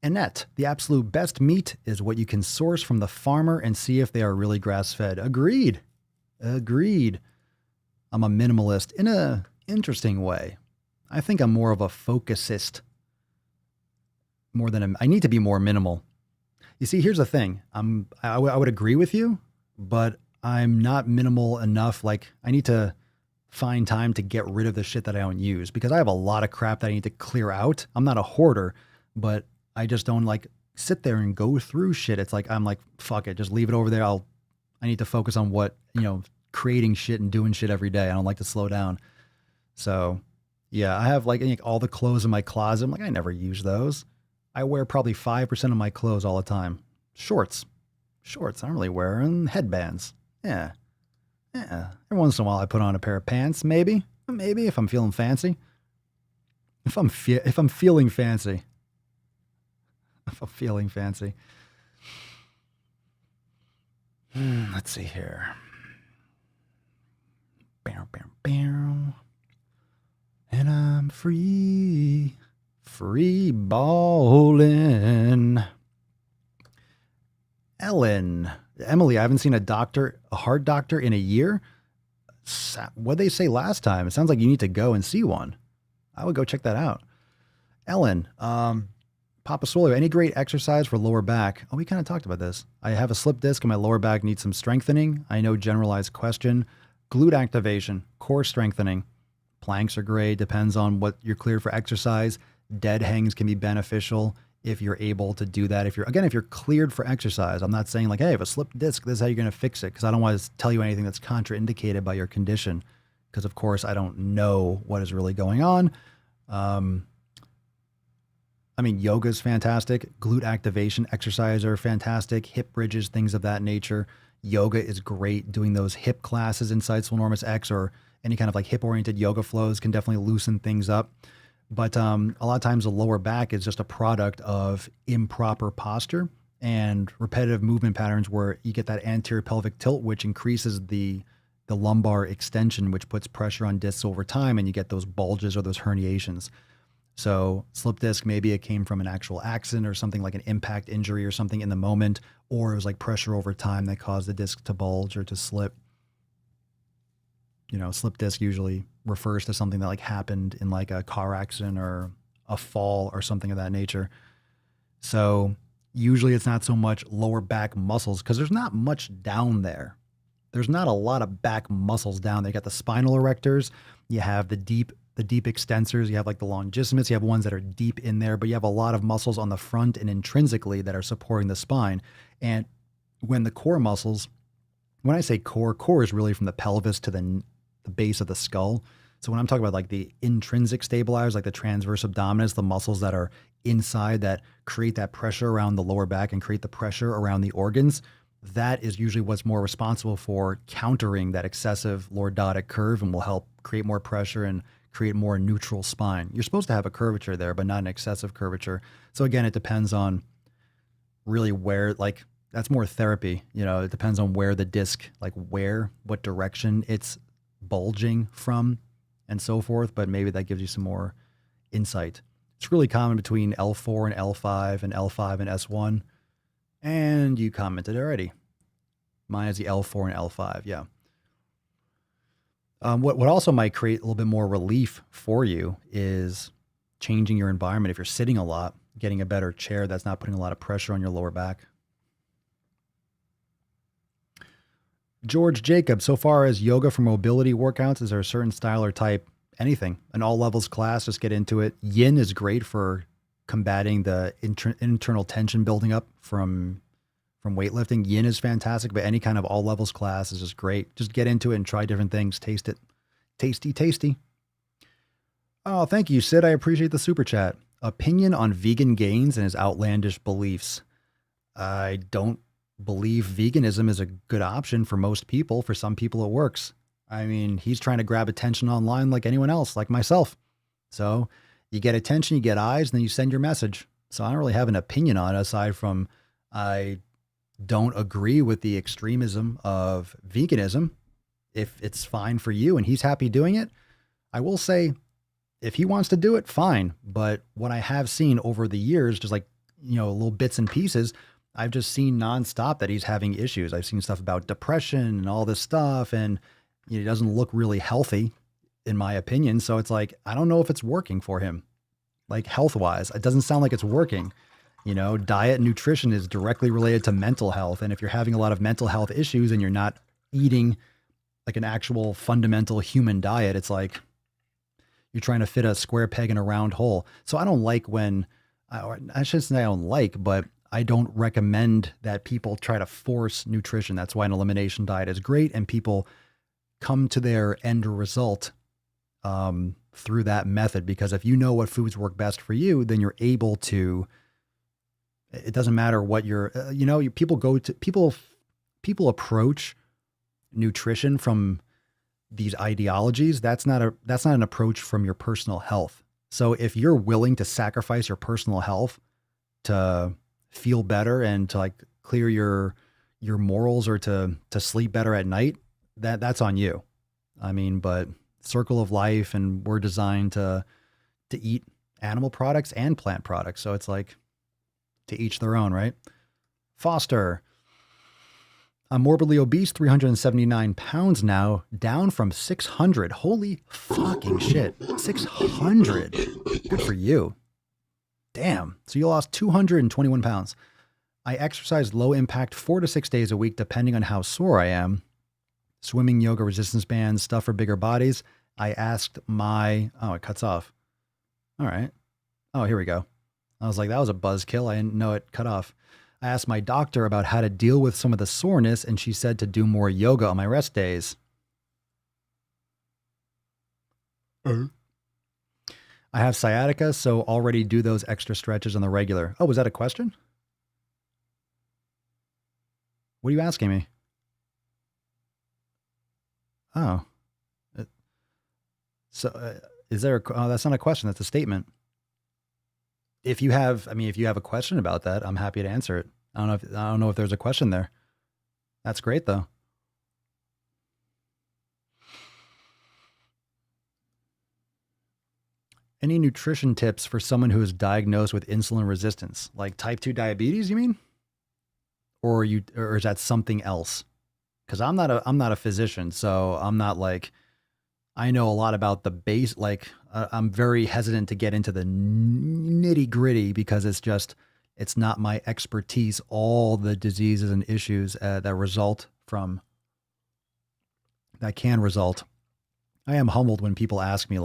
Annette, the absolute best meat is what you can source from the farmer and see if they are really grass-fed. Agreed. I'm a minimalist in a interesting way. I think I'm more of a focusist. I need to be more minimal. You see, here's the thing. I would agree with you, but I'm not minimal enough. Like I need to find time to get rid of the shit that I don't use because I have a lot of crap that I need to clear out. I'm not a hoarder, but I just don't sit there and go through shit. It's I'm fuck it, just leave it over there. I need to focus on what, creating shit and doing shit every day. I don't like to slow down. So yeah, I have all the clothes in my closet. I'm I never use those. I wear probably 5% of my clothes all the time. Shorts, I don't really wear them. Headbands. Yeah. Every once in a while I put on a pair of pants, maybe if I'm feeling fancy. If I'm feeling fancy. Let's see here. And I'm free ballin'. Emily, I haven't seen a heart doctor in a year. What'd they say last time? It sounds like you need to go and see one. I would go check that out. Ellen, Papa Swolio, any great exercise for lower back? Oh, we kind of talked about this. I have a slip disc and my lower back needs some strengthening. I know generalized question. Glute activation, core strengthening. Planks are great. Depends on what you're cleared for exercise. Dead hangs can be beneficial if you're able to do that. If you're cleared for exercise. I'm not saying hey, I have a slip disc, this is how you're going to fix it. Because I don't want to tell you anything that's contraindicated by your condition. Because of course I don't know what is really going on. Yoga is fantastic. Glute activation exercises are fantastic. Hip bridges, things of that nature. Yoga is great. Doing those hip classes inside Swolenormous X or any kind of hip-oriented yoga flows can definitely loosen things up. But a lot of times the lower back is just a product of improper posture and repetitive movement patterns where you get that anterior pelvic tilt, which increases the the lumbar extension, which puts pressure on discs over time, and you get those bulges or those herniations. So slip disc, maybe it came from an actual accident or something like an impact injury or something in the moment, or it was like pressure over time that caused the disc to bulge or to slip. You know, slip disc usually refers to something that like happened in like a car accident or a fall or something of that nature. So usually it's not so much lower back muscles because there's not much down there. There's not a lot of back muscles down there. You got the spinal erectors, you have the deep extensors, you have like the longissimus, you have ones that are deep in there, but you have a lot of muscles on the front and intrinsically that are supporting the spine. And when the core muscles, when I say core is really from the pelvis to the base of the skull. So when I'm talking about like the intrinsic stabilizers, like the transverse abdominis, the muscles that are inside that create that pressure around the lower back and create the pressure around the organs, that is usually what's more responsible for countering that excessive lordotic curve and will help create more pressure and create more neutral spine. You're supposed to have a curvature there, but not an excessive curvature. So again, it depends on really where, like, that's more therapy. You know, it depends on where the disc, like what direction it's bulging from and so forth. But maybe that gives you some more insight. It's really common between L4 and L5 and L5 and S1. And you commented already. Mine is the L4 and L5. Yeah. What also might create a little bit more relief for you is changing your environment. If you're sitting a lot, getting a better chair that's not putting a lot of pressure on your lower back. George Jacob, so far as yoga for mobility workouts, is there a certain style or type? Anything, an all levels class, just get into it. Yin is great for combating the internal tension building up from weightlifting. Yin is fantastic, but any kind of all levels class is just great. Just get into it and try different things. Taste it. Tasty, tasty. Oh, thank you, Sid. I appreciate the super chat. Opinion on vegan gains and his outlandish beliefs. I don't believe veganism is a good option for most people. For some people, it works. I mean, he's trying to grab attention online like anyone else, like myself. So you get attention, you get eyes, and then you send your message. So I don't really have an opinion on it aside from I don't agree with the extremism of veganism. If it's fine for you and he's happy doing it, I will say if he wants to do it, fine. But what I have seen over the years, just like, you know, little bits and pieces, I've just seen nonstop that he's having issues. I've seen stuff about depression and all this stuff, and he doesn't look really healthy, in my opinion. So it's like, I don't know if it's working for him, like health-wise. It doesn't sound like it's working. You know, diet and nutrition is directly related to mental health. And if you're having a lot of mental health issues and you're not eating like an actual fundamental human diet, it's like you're trying to fit a square peg in a round hole. So I don't like when, I shouldn't say I don't like, but I don't recommend that people try to force nutrition. That's why an elimination diet is great. And people come to their end result through that method, because if you know what foods work best for you, then you're able to, it doesn't matter what you're, people approach nutrition from these ideologies. That's not an approach from your personal health. So if you're willing to sacrifice your personal health to feel better and to like clear your morals or to sleep better at night, that's on you. I mean, but circle of life, and we're designed to eat animal products and plant products. So it's like to each their own, right? Foster. I'm morbidly obese, 379 pounds now, down from 600. Holy fucking shit. 600. Good for you. Damn. So you lost 221 pounds. I exercise low impact 4 to 6 days a week, depending on how sore I am. Swimming, yoga, resistance bands, stuff for bigger bodies. I asked it cuts off. All right. Oh, here we go. I was like, that was a buzzkill. I didn't know it cut off. I asked my doctor about how to deal with some of the soreness, and she said to do more yoga on my rest days. I have sciatica, so already do those extra stretches on the regular. Oh, was that a question? What are you asking me? Oh. Is there that's not a question. That's a statement. If you have a question about that, I'm happy to answer it. I don't know if there's a question there. That's great though. Any nutrition tips for someone who is diagnosed with insulin resistance, like type 2 diabetes, you mean? Or is that something else? Because I'm not a physician, so I'm not like, I know a lot about the base. Like I'm very hesitant to get into the nitty gritty because it's not my expertise. All the diseases and issues that can result. I am humbled when people ask me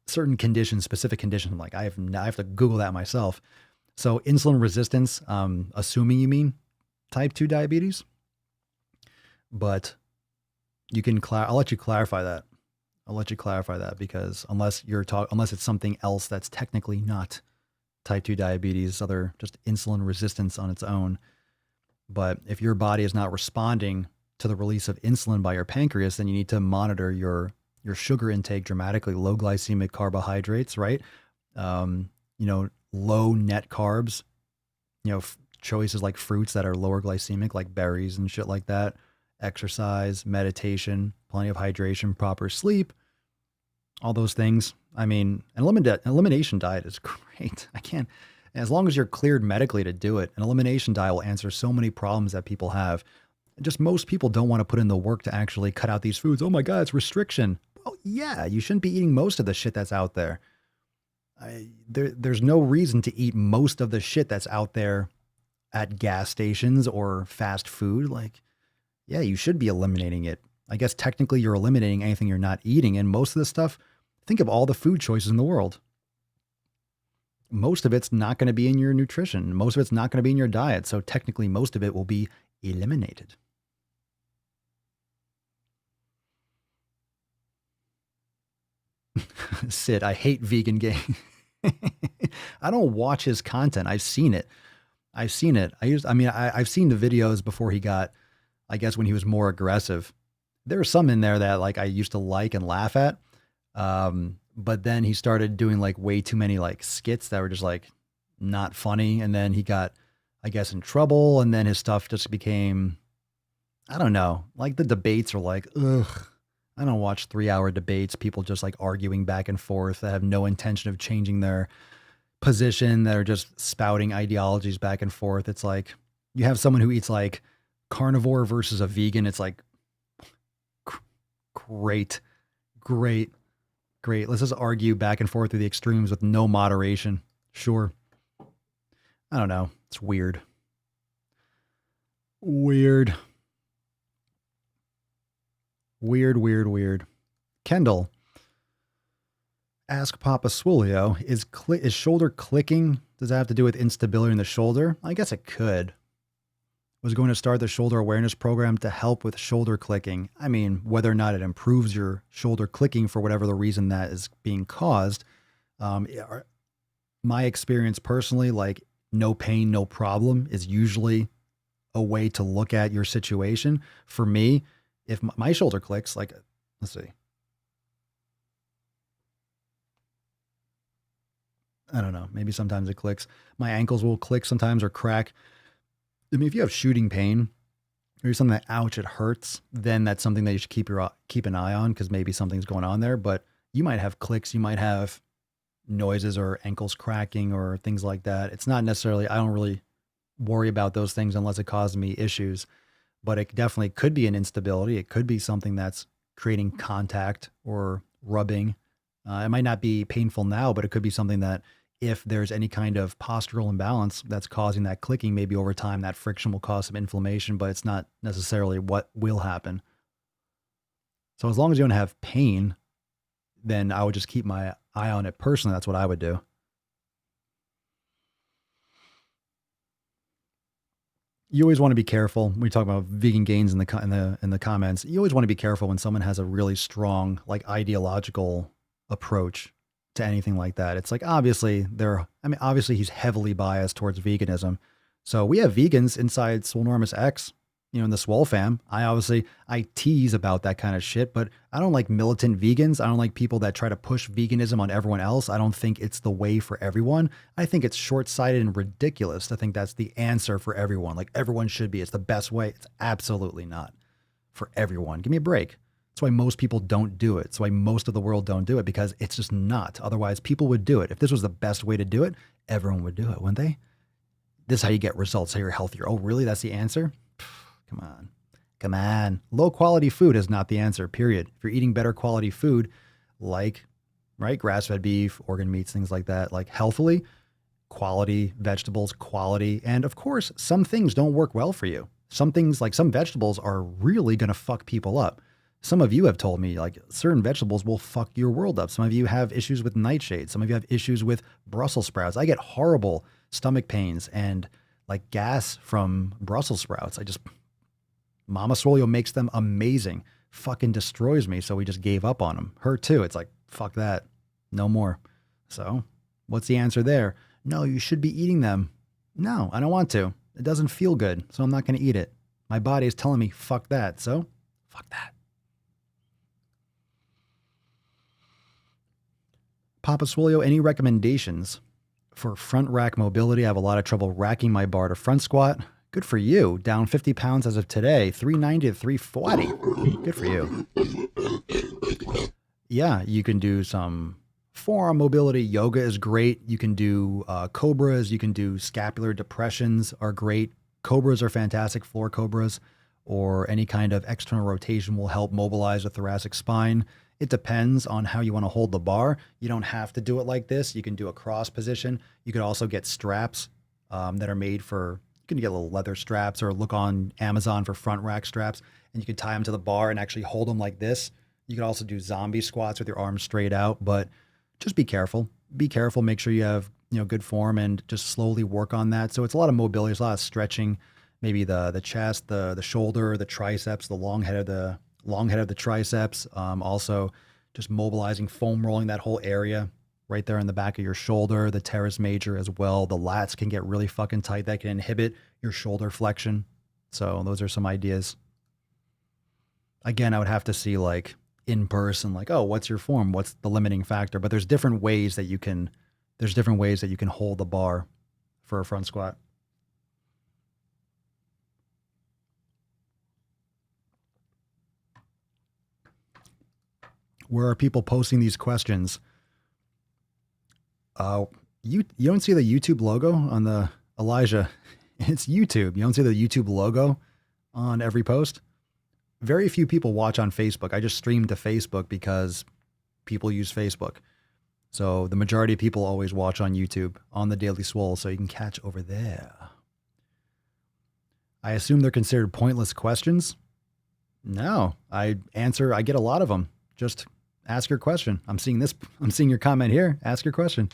certain conditions, specific conditions. I'm like, I have to Google that myself. So insulin resistance, assuming you mean type 2 diabetes, but I'll let you clarify that. Because unless it's something else that's technically not type 2 diabetes, just insulin resistance on its own. But if your body is not responding to the release of insulin by your pancreas, then you need to monitor your sugar intake dramatically, low glycemic carbohydrates, right? Low net carbs, choices like fruits that are lower glycemic, like berries and shit like that, exercise, meditation, plenty of hydration, proper sleep, all those things. I mean, an elimination diet is great. As long as you're cleared medically to do it, an elimination diet will answer so many problems that people have. Just most people don't want to put in the work to actually cut out these foods. Oh my God, it's restriction. Well, yeah, you shouldn't be eating most of the shit that's out there. There's no reason to eat most of the shit that's out there at gas stations or fast food. Like, yeah, you should be eliminating it. I guess technically you're eliminating anything you're not eating. And most of the stuff, think of all the food choices in the world. Most of it's not going to be in your nutrition. Most of it's not going to be in your diet. So technically most of it will be eliminated. Sid, I hate vegan game. I don't watch his content. I've seen it. I've seen the videos before he got, I guess when he was more aggressive. There were some in there that like I used to like and laugh at. But then he started doing like way too many like skits that were just like not funny. And then he got, I guess, in trouble. And then his stuff just became, I don't know, like the debates are like, ugh. I don't watch 3-hour debates. People just like arguing back and forth that have no intention of changing their position, that are just spouting ideologies back and forth. It's like you have someone who eats like carnivore versus a vegan. It's like, great. Let's just argue back and forth through the extremes with no moderation. Sure. I don't know. It's weird. Weird. Kendall, ask Papa Swolio, is shoulder clicking, does that have to do with instability in the shoulder? I guess it could. Was going to start the shoulder awareness program to help with shoulder clicking. I mean, whether or not it improves your shoulder clicking for whatever the reason that is being caused. My experience personally, like no pain, no problem is usually a way to look at your situation. For me, if my shoulder clicks, like, let's see. I don't know. Maybe sometimes it clicks. My ankles will click sometimes or crack. I mean, if you have shooting pain or something that, ouch, it hurts, then that's something that you should keep an eye on because maybe something's going on there. But you might have clicks. You might have noises or ankles cracking or things like that. It's not necessarily, I don't really worry about those things unless it causes me issues. But it definitely could be an instability. It could be something that's creating contact or rubbing. It might not be painful now, but it could be something that if there's any kind of postural imbalance that's causing that clicking, maybe over time that friction will cause some inflammation, but it's not necessarily what will happen. So as long as you don't have pain, then I would just keep my eye on it personally. That's what I would do. You always want to be careful when we talk about vegan gains in the comments. You always want to be careful when someone has a really strong, like ideological approach to anything like that. It's like, obviously he's heavily biased towards veganism. So we have vegans inside Swolenormous X, in the Swole fam. I tease about that kind of shit, but I don't like militant vegans. I don't like people that try to push veganism on everyone else. I don't think it's the way for everyone. I think it's short-sighted and ridiculous to think that's the answer for everyone. Like everyone should be. It's the best way. It's absolutely not for everyone. Give me a break. That's why most people don't do it. That's why most of the world don't do it, because it's just not. Otherwise, people would do it. If this was the best way to do it, everyone would do it, wouldn't they? This is how you get results, how you're healthier. Oh, really? That's the answer? Come on. Come on. Low quality food is not the answer, period. If you're eating better quality food, like, right, grass-fed beef, organ meats, things like that, like healthily, quality vegetables, quality. And of course, some things don't work well for you. Some things, like some vegetables, are really going to fuck people up. Some of you have told me like certain vegetables will fuck your world up. Some of you have issues with nightshade. Some of you have issues with Brussels sprouts. I get horrible stomach pains and like gas from Brussels sprouts. Mama Swolio makes them amazing. Fucking destroys me. So we just gave up on them. Her too. It's like, fuck that. No more. So what's the answer there? No, you should be eating them. No, I don't want to. It doesn't feel good. So I'm not going to eat it. My body is telling me, fuck that. So fuck that. Papa Swolio, any recommendations for front rack mobility? I have a lot of trouble racking my bar to front squat. Good for you. Down 50 pounds as of today, 390 to 340. Good for you. Yeah, you can do some forearm mobility. Yoga is great. You can do cobras. You can do scapular depressions are great. Cobras are fantastic, floor cobras, or any kind of external rotation will help mobilize the thoracic spine. It depends on how you want to hold the bar. You don't have to do it like this. You can do a cross position. You could also get straps that are made for, you can get little leather straps or look on Amazon for front rack straps, and you can tie them to the bar and actually hold them like this. You can also do zombie squats with your arms straight out, but just be careful. Be careful. Make sure you have, good form and just slowly work on that. So it's a lot of mobility. There's a lot of stretching, maybe the chest, the shoulder, the triceps, the long head of the triceps. Also just mobilizing, foam rolling that whole area right there in the back of your shoulder, the teres major as well. The lats can get really fucking tight. That can inhibit your shoulder flexion. So those are some ideas. Again, I would have to see like in person, like, oh, what's your form? What's the limiting factor? But there's different ways that you can hold the bar for a front squat. Where are people posting these questions? You don't see the YouTube logo on the Elijah. It's YouTube. You don't see the YouTube logo on every post. Very few people watch on Facebook. I just stream to Facebook because people use Facebook. So the majority of people always watch on YouTube on the Daily Swole, so you can catch over there. I assume they're considered pointless questions. No, I get a lot of them. Just ask your question. I'm seeing your comment here. Ask your question.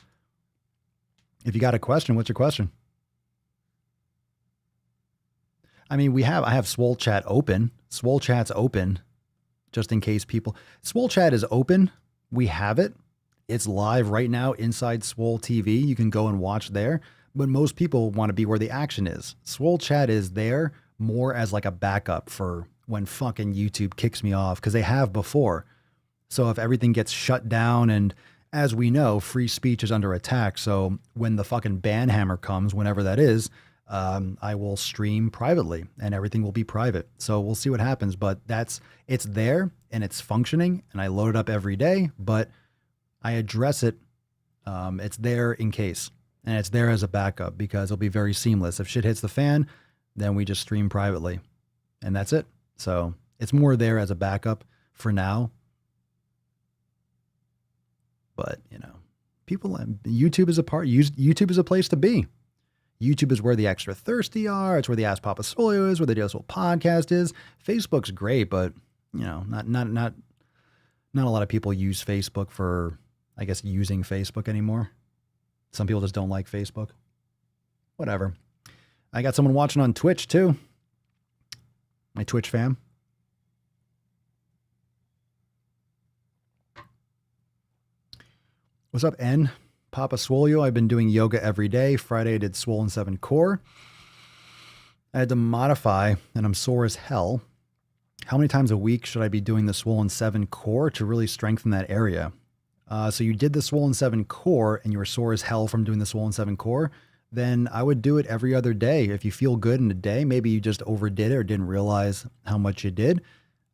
If you got a question, what's your question? I mean, I have Swole Chat open. Swole Chat's open just in case people. Swole Chat is open. We have it. It's live right now inside Swole TV. You can go and watch there. But most people want to be where the action is. Swole Chat is there more as like a backup for when fucking YouTube kicks me off, because they have before. So if everything gets shut down, and as we know, free speech is under attack. So when the fucking ban hammer comes, whenever that is, I will stream privately and everything will be private. So we'll see what happens, but it's there and it's functioning, and I load it up every day, but I address it. It's there in case, and it's there as a backup because it'll be very seamless. If shit hits the fan, then we just stream privately and that's it. So it's more there as a backup for now. But, YouTube is a place to be. YouTube is where the extra thirsty are. It's where the Ask Papa Swolio is, where the Daily Swole podcast is. Facebook's great, but not a lot of people use Facebook for, I guess, using Facebook anymore. Some people just don't like Facebook. Whatever. I got someone watching on Twitch too. My Twitch fam. What's up, N? Papa Swolio. I've been doing yoga every day. Friday I did Swollen 7 core. I had to modify, and I'm sore as hell. How many times a week should I be doing the Swollen 7 core to really strengthen that area? So you did the Swollen 7 core and you were sore as hell from doing the Swollen 7 core, then I would do it every other day. If you feel good in a day, maybe you just overdid it or didn't realize how much you did,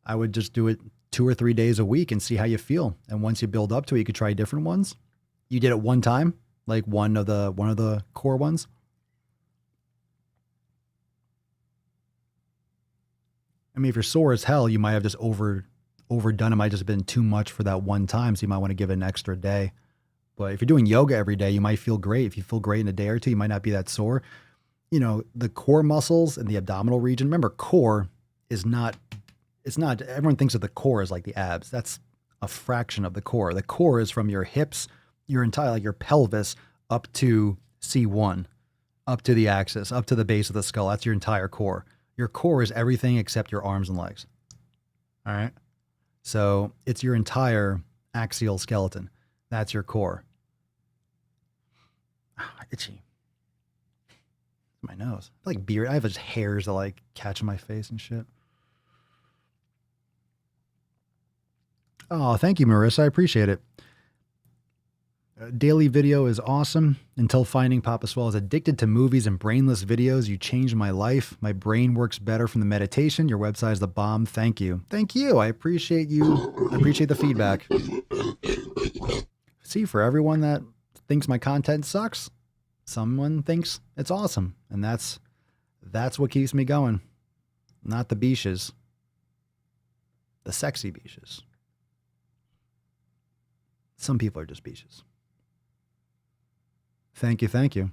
I would just do it 2 or 3 days a week and see how you feel. And once you build up to it, you could try different ones. You did it one time, like one of the core ones. I mean, if you're sore as hell, you might have just overdone. It might just have been too much for that one time. So you might want to give it an extra day. But if you're doing yoga every day, you might feel great. If you feel great in a day or two, you might not be that sore. You know, the core muscles and the abdominal region. Remember, core is not, it's not, everyone thinks of the core as like the abs. That's a fraction of the core. The core is from your hips, your entire, like your pelvis up to C1, up to the axis, up to the base of the skull. That's your entire core. Your core is everything except your arms and legs. All right. So it's your entire axial skeleton. That's your core. Itchy. My nose. I like beard. I have just hairs that like catch in my face and shit. Oh, thank you, Marissa. I appreciate it. Daily video is awesome. Until finding Papa Swole is addicted to movies and brainless videos. You changed my life. My brain works better from the meditation. Your website is the bomb. Thank you. Thank you. I appreciate you. I appreciate the feedback. See, for everyone that thinks my content sucks, someone thinks it's awesome. And that's what keeps me going. Not the beaches. The sexy beaches. Some people are just beaches. Thank you, thank you.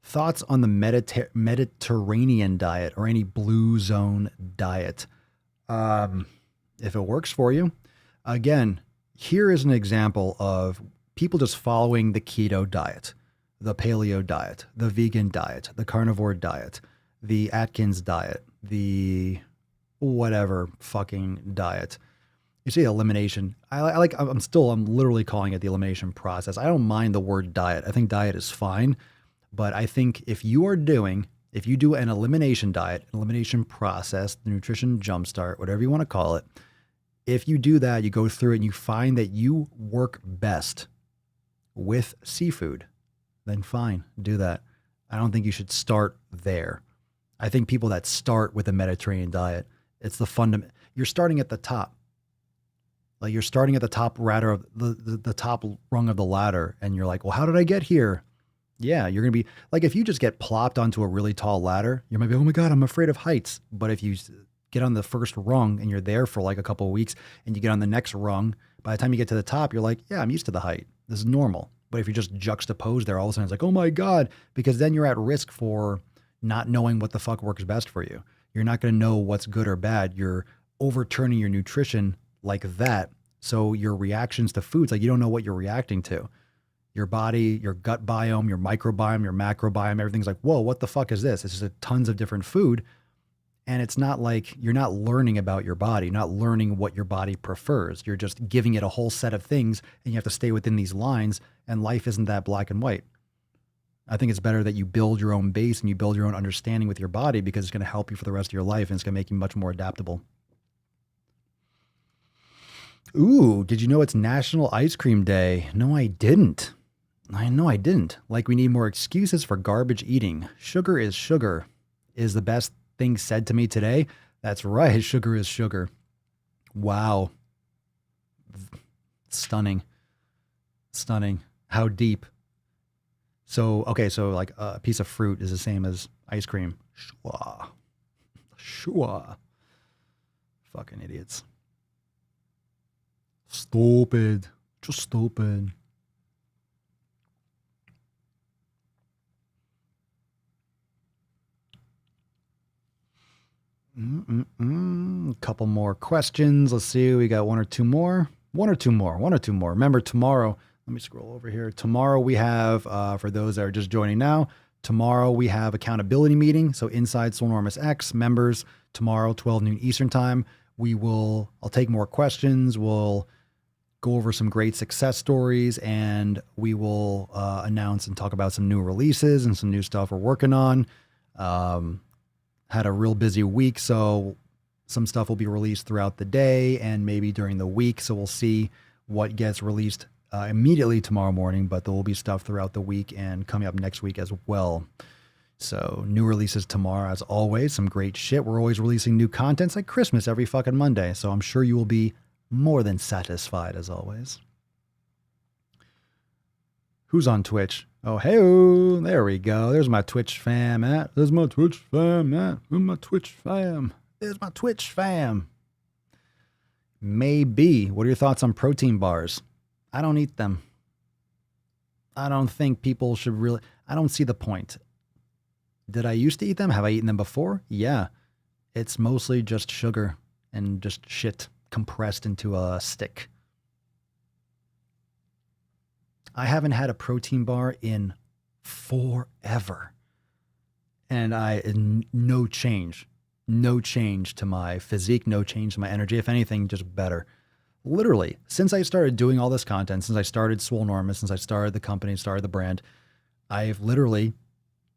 Thoughts on the Mediterranean diet or any blue zone diet? If it works for you. Again, here is an example of people just following the keto diet, the paleo diet, the vegan diet, the carnivore diet, the Atkins diet, the whatever fucking diet. You say elimination. I'm literally calling it the elimination process. I don't mind the word diet. I think diet is fine. But I think if you do an elimination diet, an elimination process, the nutrition jumpstart, whatever you want to call it, if you do that, you go through it and you find that you work best with seafood, then fine, do that. I don't think you should start there. I think people that start with a Mediterranean diet, it's the fundament. You're starting at the top. Like you're starting at the top ladder of the top rung of the ladder, and you're like, well, how did I get here? Yeah, you're going to be like, if you just get plopped onto a really tall ladder, you might be, oh my God, I'm afraid of heights. But if you get on the first rung and you're there for like a couple of weeks and you get on the next rung, by the time you get to the top, you're like, yeah, I'm used to the height. This is normal. But if you just juxtapose there, all of a sudden it's like, oh my God, because then you're at risk for not knowing what the fuck works best for you. You're not going to know what's good or bad. You're overturning your nutrition like that. So your reactions to foods, like you don't know what you're reacting to. Your body, your gut biome, your microbiome, your macrobiome, everything's like, whoa, what the fuck is this? It's just tons of different food. And it's not like you're not learning about your body, you're not learning what your body prefers. You're just giving it a whole set of things and you have to stay within these lines, and life isn't that black and white. I think it's better that you build your own base and you build your own understanding with your body, because it's going to help you for the rest of your life and it's going to make you much more adaptable. Ooh, did you know it's National Ice Cream Day? No, I didn't. I know I didn't. Like, we need more excuses for garbage eating. Sugar is sugar is the best thing said to me today. That's right. Sugar is sugar. Wow. Stunning. Stunning. How deep. So, okay. So like a piece of fruit is the same as ice cream. Shua. Shua. Fucking idiots. Stupid. Just stupid. A couple more questions. Let's see. We got one or two more. Remember, tomorrow, let me scroll over here. Tomorrow we have, for those that are just joining now, tomorrow we have accountability meeting. So inside Swolenormous X members, tomorrow, 12 noon Eastern time, I'll take more questions. We'll go over some great success stories, and we will announce and talk about some new releases and some new stuff we're working on. Had a real busy week, so some stuff will be released throughout the day and maybe during the week. So we'll see what gets released immediately tomorrow morning, but there will be stuff throughout the week and coming up next week as well. So new releases tomorrow, as always. Some great shit. We're always releasing new content. It's like Christmas every fucking Monday. So I'm sure you will be more than satisfied, as always. Who's on Twitch? Oh, hey, there we go. There's my Twitch fam at. There's my Twitch fam at. Where's my Twitch fam? There's my Twitch fam. Maybe. What are your thoughts on protein bars? I don't eat them. I don't think people should really. I don't see the point. Did I used to eat them? Have I eaten them before? Yeah. It's mostly just sugar and just shit compressed into a stick. I haven't had a protein bar in forever. And no change. No change to my physique, no change to my energy. If anything, just better. Literally, since I started doing all this content, since I started Swolenormous, since I started the company, started the brand, I've literally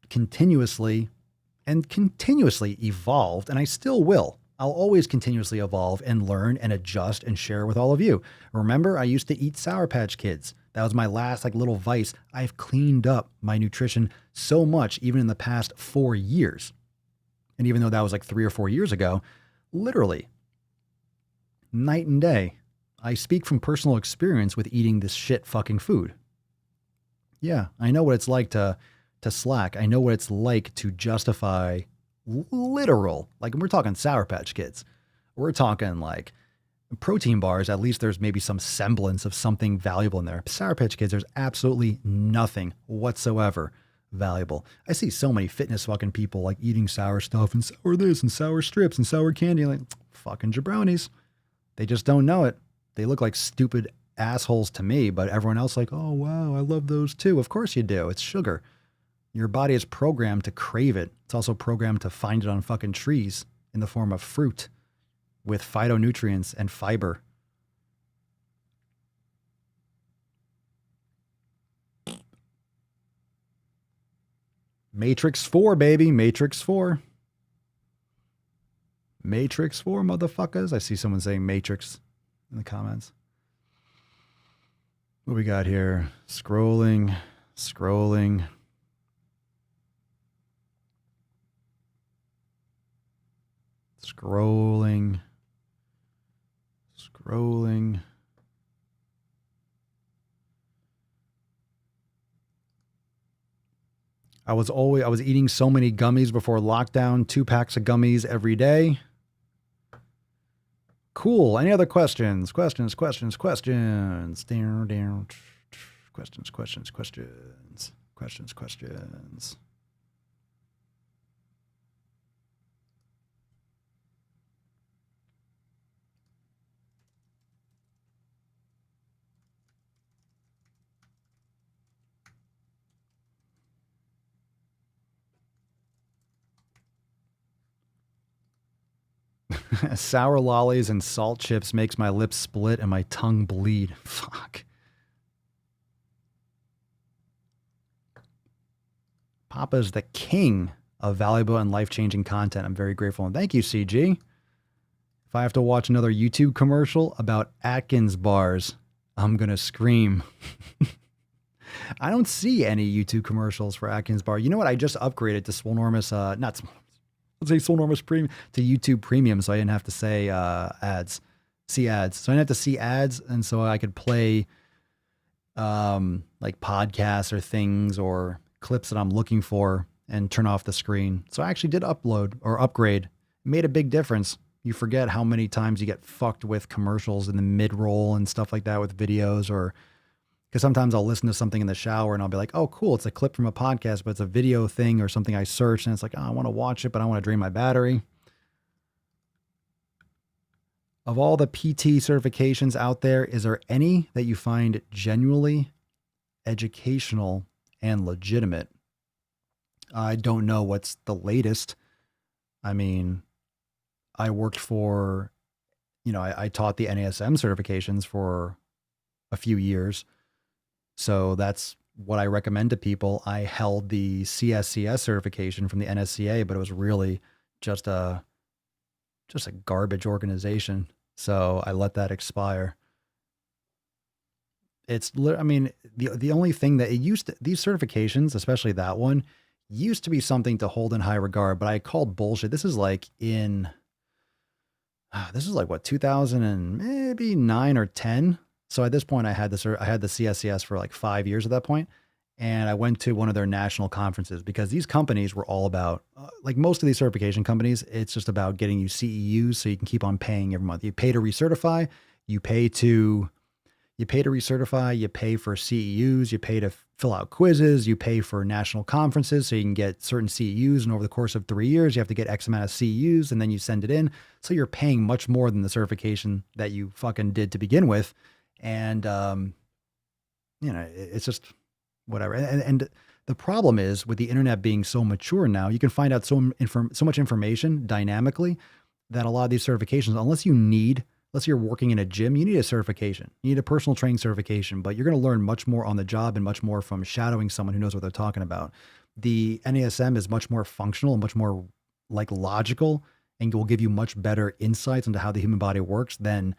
continuously evolved, and I still will. I'll always continuously evolve and learn and adjust and share with all of you. Remember, I used to eat Sour Patch Kids. That was my last little vice. I've cleaned up my nutrition so much, even in the past 4 years. And even though that was 3 or 4 years ago, literally, night and day, I speak from personal experience with eating this shit fucking food. Yeah, I know what it's like to slack. I know what it's like to justify literal, we're talking Sour Patch Kids. We're talking protein bars. At least there's maybe some semblance of something valuable in there. Sour Patch Kids, there's absolutely nothing whatsoever valuable. I see so many fitness fucking people eating sour stuff and sour this and sour strips and sour candy. Fucking jabronis. They just don't know it. They look like stupid assholes to me, but everyone else oh wow, I love those too. Of course you do. It's sugar. Your body is programmed to crave it. It's also programmed to find it on fucking trees in the form of fruit with phytonutrients and fiber. Matrix 4, baby. Matrix 4. Matrix 4, motherfuckers. I see someone saying Matrix in the comments. What we got here? Scrolling. Scrolling. I was eating so many gummies before lockdown, 2 packs of gummies every day. Cool. Any other questions? Questions. Down. Questions. Sour lollies and salt chips makes my lips split and my tongue bleed. Fuck. Papa's the king of valuable and life-changing content. I'm very grateful. And thank you, CG. If I have to watch another YouTube commercial about Atkins bars, I'm going to scream. I don't see any YouTube commercials for Atkins bar. You know what? I just upgraded to Swolenormous, Swolenormous Premium, to YouTube Premium, so I didn't have to say see ads. So I didn't have to see ads, and so I could play podcasts or things or clips that I'm looking for and turn off the screen. So I actually did upgrade. It made a big difference. You forget how many times you get fucked with commercials in the mid-roll and stuff like that with videos, or because sometimes I'll listen to something in the shower and I'll be like, oh, cool, it's a clip from a podcast, but it's a video thing or something I searched, and it's I want to watch it, but I want to drain my battery. Of all the PT certifications out there, is there any that you find genuinely educational and legitimate? I don't know what's the latest. I mean, I worked for, I taught the NASM certifications for a few years. So that's what I recommend to people. I held the CSCS certification from the NSCA, but it was really just a garbage organization. So I let that expire. The only thing that these certifications, especially that one, used to be something to hold in high regard, but I called bullshit. This is like what, 2000 and maybe 9 or 10. So at this point, I had the CSCS for like 5 years at that point, and I went to one of their national conferences because these companies were all about, like most of these certification companies, it's just about getting you CEUs so you can keep on paying every month. You pay to recertify, you pay to recertify, you pay for CEUs, you pay to fill out quizzes, you pay for national conferences so you can get certain CEUs. And over the course of 3 years, you have to get X amount of CEUs and then you send it in. So you're paying much more than the certification that you fucking did to begin with. And, it's just whatever. And the problem is with the internet being so mature now, you can find out so much information dynamically that a lot of these certifications, unless you're working in a gym, you need a certification. You need a personal training certification, but you're going to learn much more on the job and much more from shadowing someone who knows what they're talking about. The NASM is much more functional and much more like logical and will give you much better insights into how the human body works than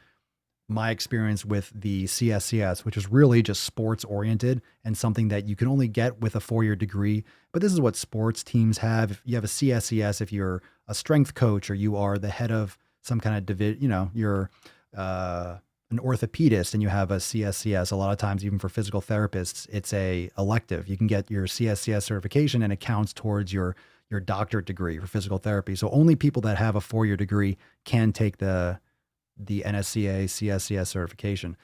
my experience with the CSCS, which is really just sports oriented and something that you can only get with a 4-year degree. But this is what sports teams have. If you have a CSCS, if you're a strength coach or you are the head of some kind of division, you're an orthopedist and you have a CSCS. A lot of times, even for physical therapists, it's a elective. You can get your CSCS certification and it counts towards your doctorate degree for physical therapy. So only people that have a 4-year degree can take the NSCA CSCS certification.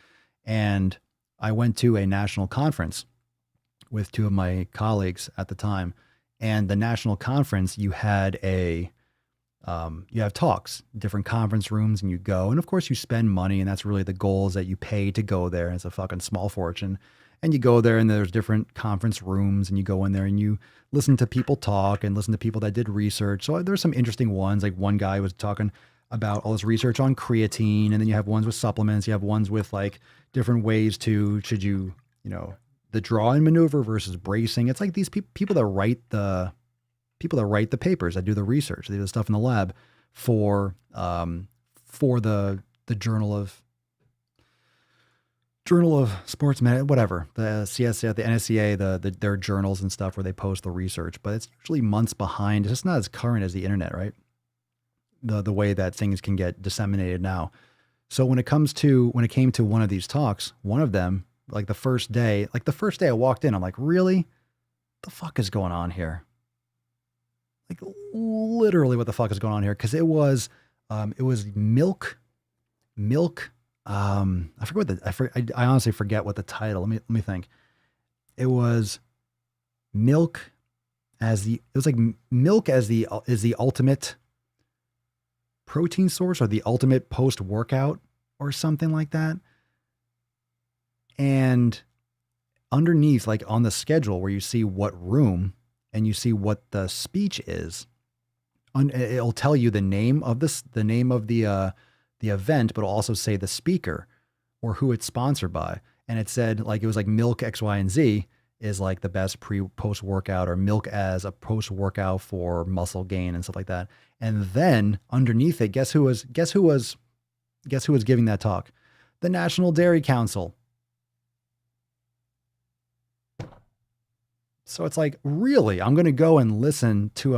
And I went to a national conference with 2 of my colleagues at the time. And the national conference, you had you have talks, different conference rooms, and you go. And of course, you spend money, and that's really the goal is that you pay to go there. It's a fucking small fortune. And you go there, and there's different conference rooms, and you go in there and you listen to people talk and listen to people that did research. So there's some interesting ones. Like one guy was talking about all this research on creatine, and then you have ones with supplements. You have ones with like different ways should you the draw-in maneuver versus bracing. It's like these people that write the papers, that do the research, they do the stuff in the lab for the Journal of Sports Medicine, whatever, the CSA, the NSCA, their journals and stuff where they post the research, but it's usually months behind. It's just not as current as the internet, right? The way that things can get disseminated now. So when it came to one of these talks, one of them, like the first day I walked in, I'm like, really? The fuck is going on here? Like literally what the fuck is going on here? Cause it was milk. I honestly forget what the title, let me think. It was milk as the ultimate protein source or the ultimate post workout or something like that. And underneath, like on the schedule where you see what room and you see what the speech is, it'll tell you the name of the event, but it'll also say the speaker or who it's sponsored by. And it said like, it was like milk X, Y, and Z is like the best post workout, or milk as a post workout for muscle gain and stuff like that. And then underneath it, guess who was giving that talk? The National Dairy Council. So it's like, really, I'm going to go and listen to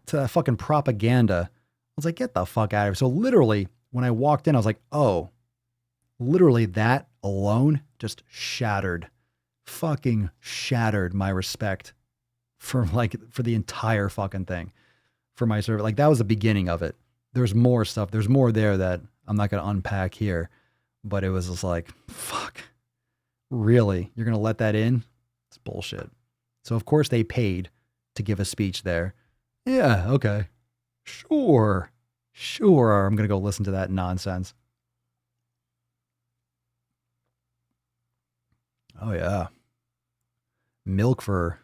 that fucking propaganda. I was like, get the fuck out of here. So literally when I walked in, I was like, oh, literally that alone just fucking shattered my respect for the entire fucking thing, for my service. Like that was the beginning of it. There's more stuff. There's more there that I'm not going to unpack here, but it was just like, fuck, really? You're going to let that in? It's bullshit. So of course they paid to give a speech there. Yeah. Okay. Sure. I'm going to go listen to that nonsense. Oh yeah. Milk for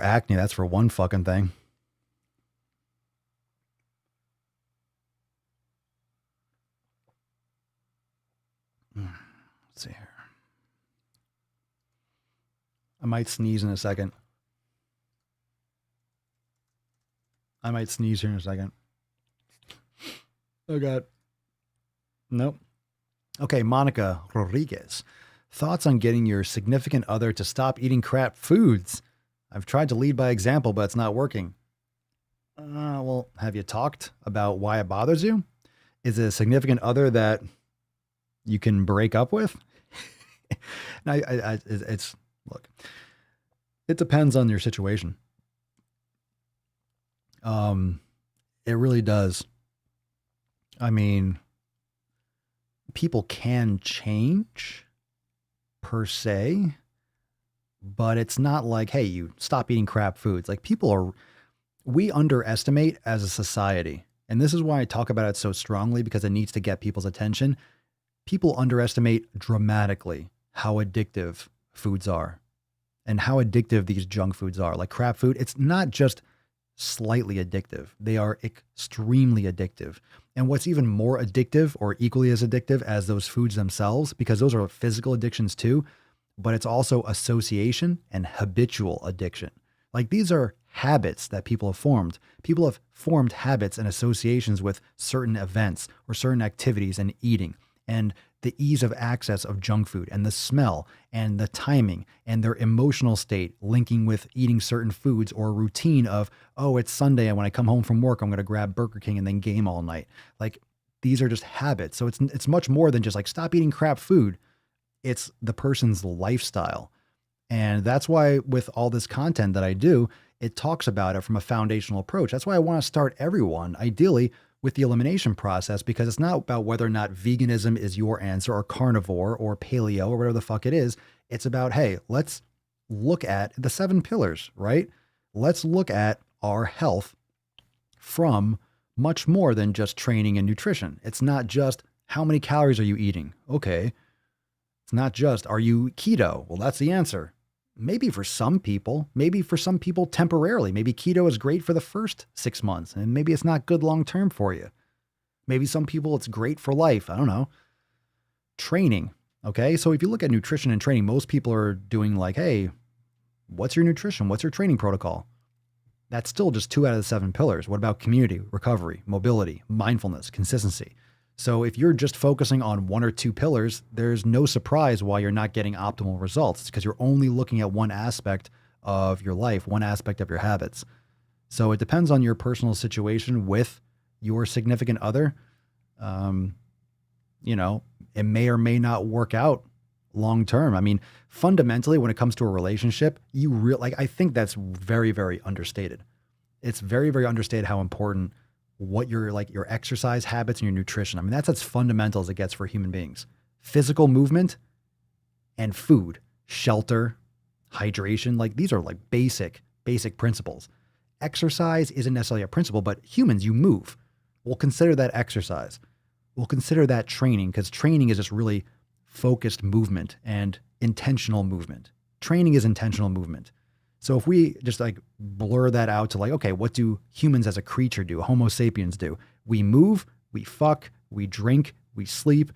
acne. That's for one fucking thing. Let's see here. I might sneeze in a second. Oh God. Nope. Okay, Monica Rodriguez. Thoughts on getting your significant other to stop eating crap foods? I've tried to lead by example, but it's not working. Well, have you talked about why it bothers you? Is it a significant other that you can break up with? Look, it depends on your situation. It really does. I mean, people can change per se, but it's not like, hey, you stop eating crap foods. Like we underestimate as a society. And this is why I talk about it so strongly, because it needs to get people's attention. People underestimate dramatically how addictive foods are and how addictive these junk foods are. Like crap food, it's not just slightly addictive. They are extremely addictive. And what's even more addictive, or equally as addictive as those foods themselves, because those are physical addictions too, but it's also association and habitual addiction. Like these are habits that people have formed. People have formed habits and associations with certain events or certain activities and eating, and the ease of access of junk food and the smell and the timing and their emotional state linking with eating certain foods, or a routine of, oh, it's Sunday and when I come home from work, I'm going to grab Burger King and then game all night. Like these are just habits. So it's much more than just like stop eating crap food. It's the person's lifestyle. And that's why with all this content that I do, it talks about it from a foundational approach. That's why I want to start everyone, ideally, with the elimination process, because it's not about whether or not veganism is your answer, or carnivore or paleo or whatever the fuck it is. It's about, hey, let's look at the 7 pillars, right? Let's look at our health from much more than just training and nutrition. It's not just how many calories are you eating? Okay. It's not just, are you keto? Well, that's the answer. Maybe for some people temporarily. Maybe keto is great for the first 6 months, and maybe it's not good long-term for you. Maybe some people it's great for life. I don't know. Training. Okay. So if you look at nutrition and training, most people are doing like, hey, what's your nutrition? What's your training protocol? That's still just 2 out of the 7 pillars. What about community, recovery, mobility, mindfulness, consistency? So if you're just focusing on 1 or 2 pillars, there's no surprise why you're not getting optimal results. It's because you're only looking at one aspect of your life, one aspect of your habits. So it depends on your personal situation with your significant other. It may or may not work out long term. I mean, fundamentally, when it comes to a relationship, I think that's very, very understated. It's very, very understated how important what your exercise habits and your nutrition. I mean, that's as fundamental as it gets for human beings. Physical movement and food, shelter, hydration, like these are like basic principles. Exercise isn't necessarily a principle, but humans, you move. We'll consider that exercise. We'll consider that training, because training is just really focused movement and intentional movement. Training is intentional movement. So if we just like blur that out to like, okay, what do humans as a creature do? Homo sapiens do? We move, we fuck, we drink, we sleep,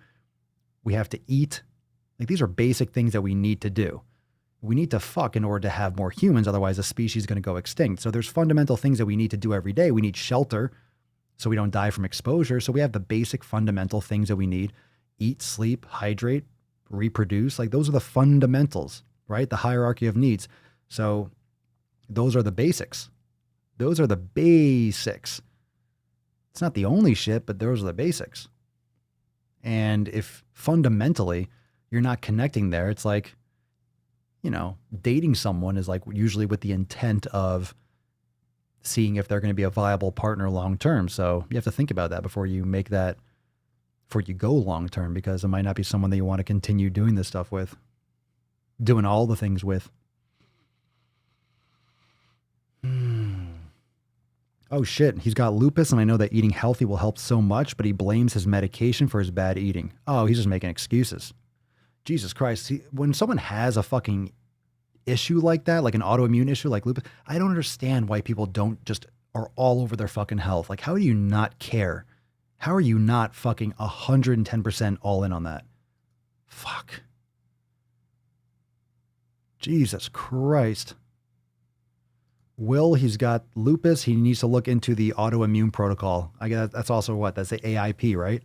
we have to eat. Like these are basic things that we need to do. We need to fuck in order to have more humans. Otherwise the species is going to go extinct. So there's fundamental things that we need to do every day. We need shelter so we don't die from exposure. So we have the basic fundamental things that we need: eat, sleep, hydrate, reproduce. Like those are the fundamentals, right? The hierarchy of needs. So those are the basics. Those are the basics. It's not the only shit, but those are the basics. And if fundamentally you're not connecting there, it's like, dating someone is like usually with the intent of seeing if they're going to be a viable partner long term. So you have to think about that before you go long term, because it might not be someone that you want to continue doing this stuff with, doing all the things with. Oh shit, he's got lupus, and I know that eating healthy will help so much, but he blames his medication for his bad eating. Oh, he's just making excuses. Jesus Christ. When someone has a fucking issue like that, like an autoimmune issue like lupus, I don't understand why people don't just are all over their fucking health. Like, how do you not care? How are you not fucking 110% all in on that? Fuck. Jesus Christ. Will, he's got lupus. He needs to look into the autoimmune protocol. I guess that's also that's the AIP, right?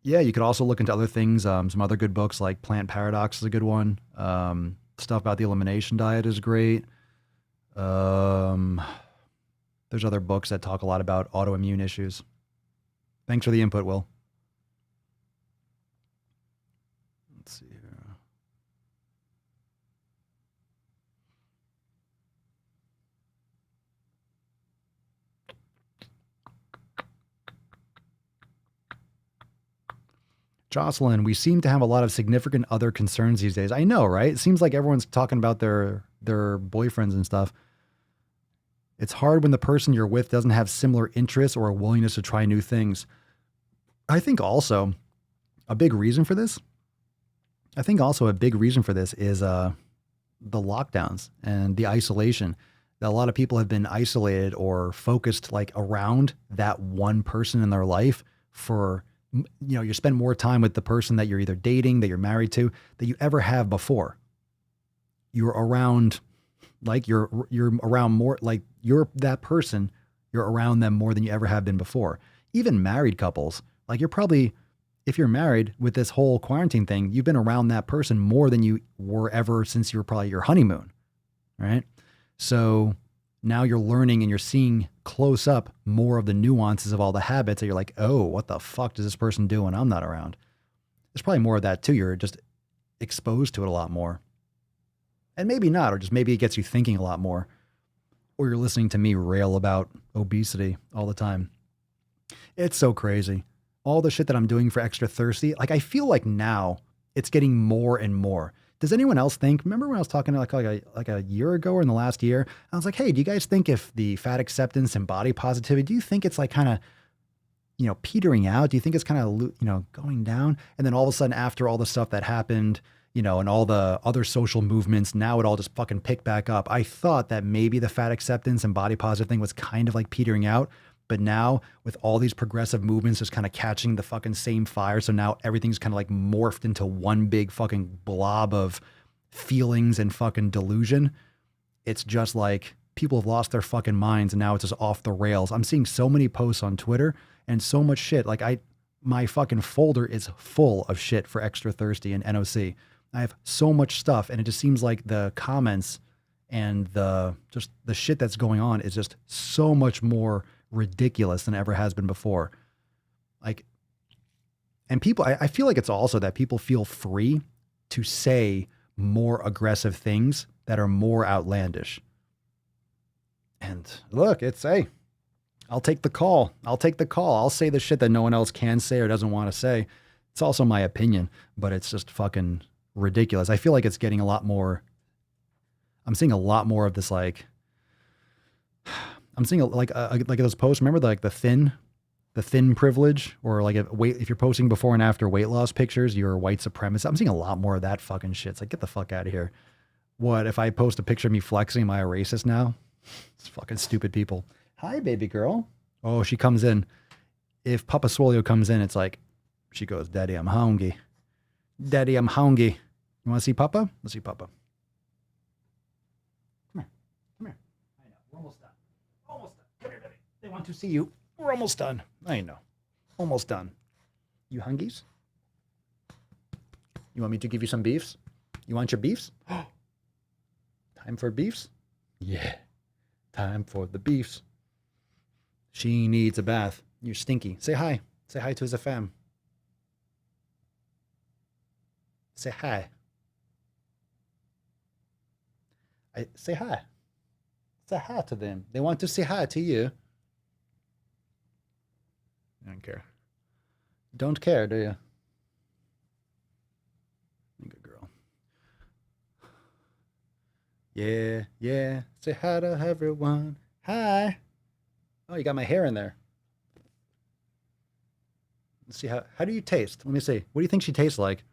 Yeah, you could also look into other things. Some other good books like Plant Paradox is a good one. Stuff about the elimination diet is great. There's other books that talk a lot about autoimmune issues. Thanks for the input, Will. Let's see here. Jocelyn, we seem to have a lot of significant other concerns these days. I know, right? It seems like everyone's talking about their boyfriends and stuff. It's hard when the person you're with doesn't have similar interests or a willingness to try new things. I think also a big reason for this. I think also a big reason for this is the lockdowns and the isolation. That a lot of people have been isolated or focused like around that one person in their life for, you know, you spend more time with the person that you're either dating, that you're married to, that you ever have before. You're around, like you're around more, like you're that person, you're around them more than you ever have been before. Even married couples, like you're probably, if you're married with this whole quarantine thing, you've been around that person more than you were ever since you were probably your honeymoon, right? So now you're learning and you're seeing close up more of the nuances of all the habits that you're like, oh, what the fuck does this person do when I'm not around? There's probably more of that too. You're just exposed to it a lot more. And maybe not, or just maybe it gets you thinking a lot more. Or you're listening to me rail about obesity all the time. It's so crazy. All the shit that I'm doing for Extra Thirsty, like I feel like now it's getting more and more. Does anyone else think, remember when I was talking like a year ago or in the last year, I was like, hey, do you guys think if the fat acceptance and body positivity, do you think it's like kind of, you know, petering out? Do you think it's kind of, you know, going down? And then all of a sudden after all the stuff that happened, you know, and all the other social movements, now it all just fucking picked back up. I thought that maybe the fat acceptance and body positive thing was kind of like petering out. But now with all these progressive movements just kind of catching the fucking same fire. So now everything's kind of like morphed into one big fucking blob of feelings and fucking delusion. It's just like people have lost their fucking minds and now it's just off the rails. I'm seeing so many posts on Twitter and so much shit. Like my fucking folder is full of shit for Extra Thirsty and NOC. I have so much stuff and it just seems like the comments and the shit that's going on is just so much more ridiculous than it ever has been before. Like, and people, I feel like it's also that people feel free to say more aggressive things that are more outlandish. And look, it's, hey, I'll take the call. I'll take the call. I'll say the shit that no one else can say or doesn't want to say. It's also my opinion, but it's just fucking ridiculous. I feel like it's getting a lot more, I'm seeing a lot more of this, like, I'm seeing like those posts. Remember the thin privilege, or like if you're posting before and after weight loss pictures, you're a white supremacist. I'm seeing a lot more of that fucking shit. It's like, get the fuck out of here. What if I post a picture of me flexing? Am I a racist now? It's fucking stupid people. Hi, baby girl. Oh, she comes in. If Papa Swolio comes in, it's like she goes, Daddy, I'm hungry. Daddy, I'm hungry. You want to see Papa? Let's see Papa. Come here. I know. We're almost done. Almost done. Come here, baby. They want to see you. We're almost done. I know. Almost done. You hungies? You want me to give you some beefs? You want your beefs? Time for beefs? Yeah. Time for the beefs. She needs a bath. You're stinky. Say hi. Say hi to the fam. Say hi. Say hi. Say hi to them. They want to say hi to you. I don't care. Don't care, do you? Good girl. Yeah. Say hi to everyone. Hi. Oh, you got my hair in there. Let's see how do you taste? Let me see. What do you think she tastes like?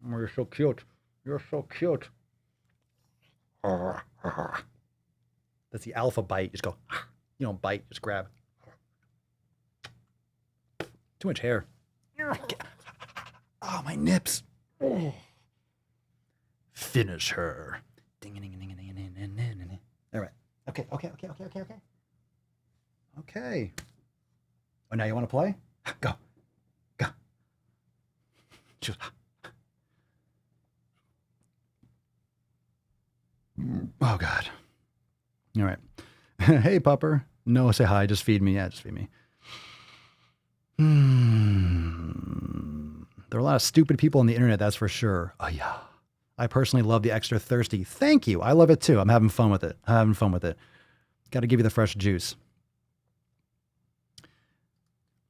Oh, you're so cute. You're so cute. That's the alpha bite. Just go. You don't bite, just grab. Too much hair. Oh, my nips. Finish her. Ding, ding, ding, ding, ding, ding, ding. Okay. Okay. Oh, now you want to play? Go. Choose. Oh, God. All right. Hey, pupper. No, say hi. Just feed me. Yeah, just feed me. There are a lot of stupid people on the internet, that's for sure. Oh, yeah. I personally love the extra thirsty. Thank you. I love it too. I'm having fun with it. Got to give you the fresh juice.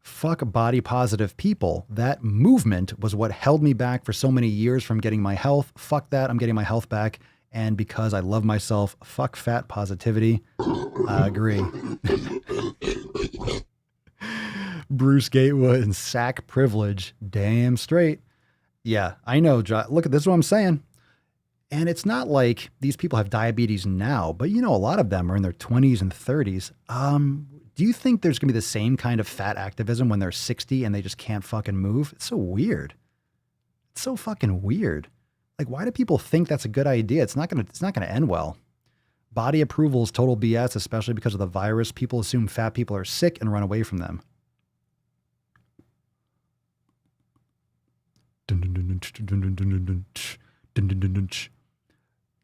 Fuck body positive people. That movement was what held me back for so many years from getting my health. Fuck that. I'm getting my health back. And because I love myself, fuck fat positivity. I agree. Bruce Gatewood and sack privilege. Damn straight. Yeah, I know. Look, this is what I'm saying. And it's not like these people have diabetes now, but a lot of them are in their 20s and 30s. Do you think there's going to be the same kind of fat activism when they're 60 and they just can't fucking move? It's so weird. It's so fucking weird. Like, why do people think that's a good idea? It's not going to end well. Body approval is total BS, especially because of the virus. People assume fat people are sick and run away from them.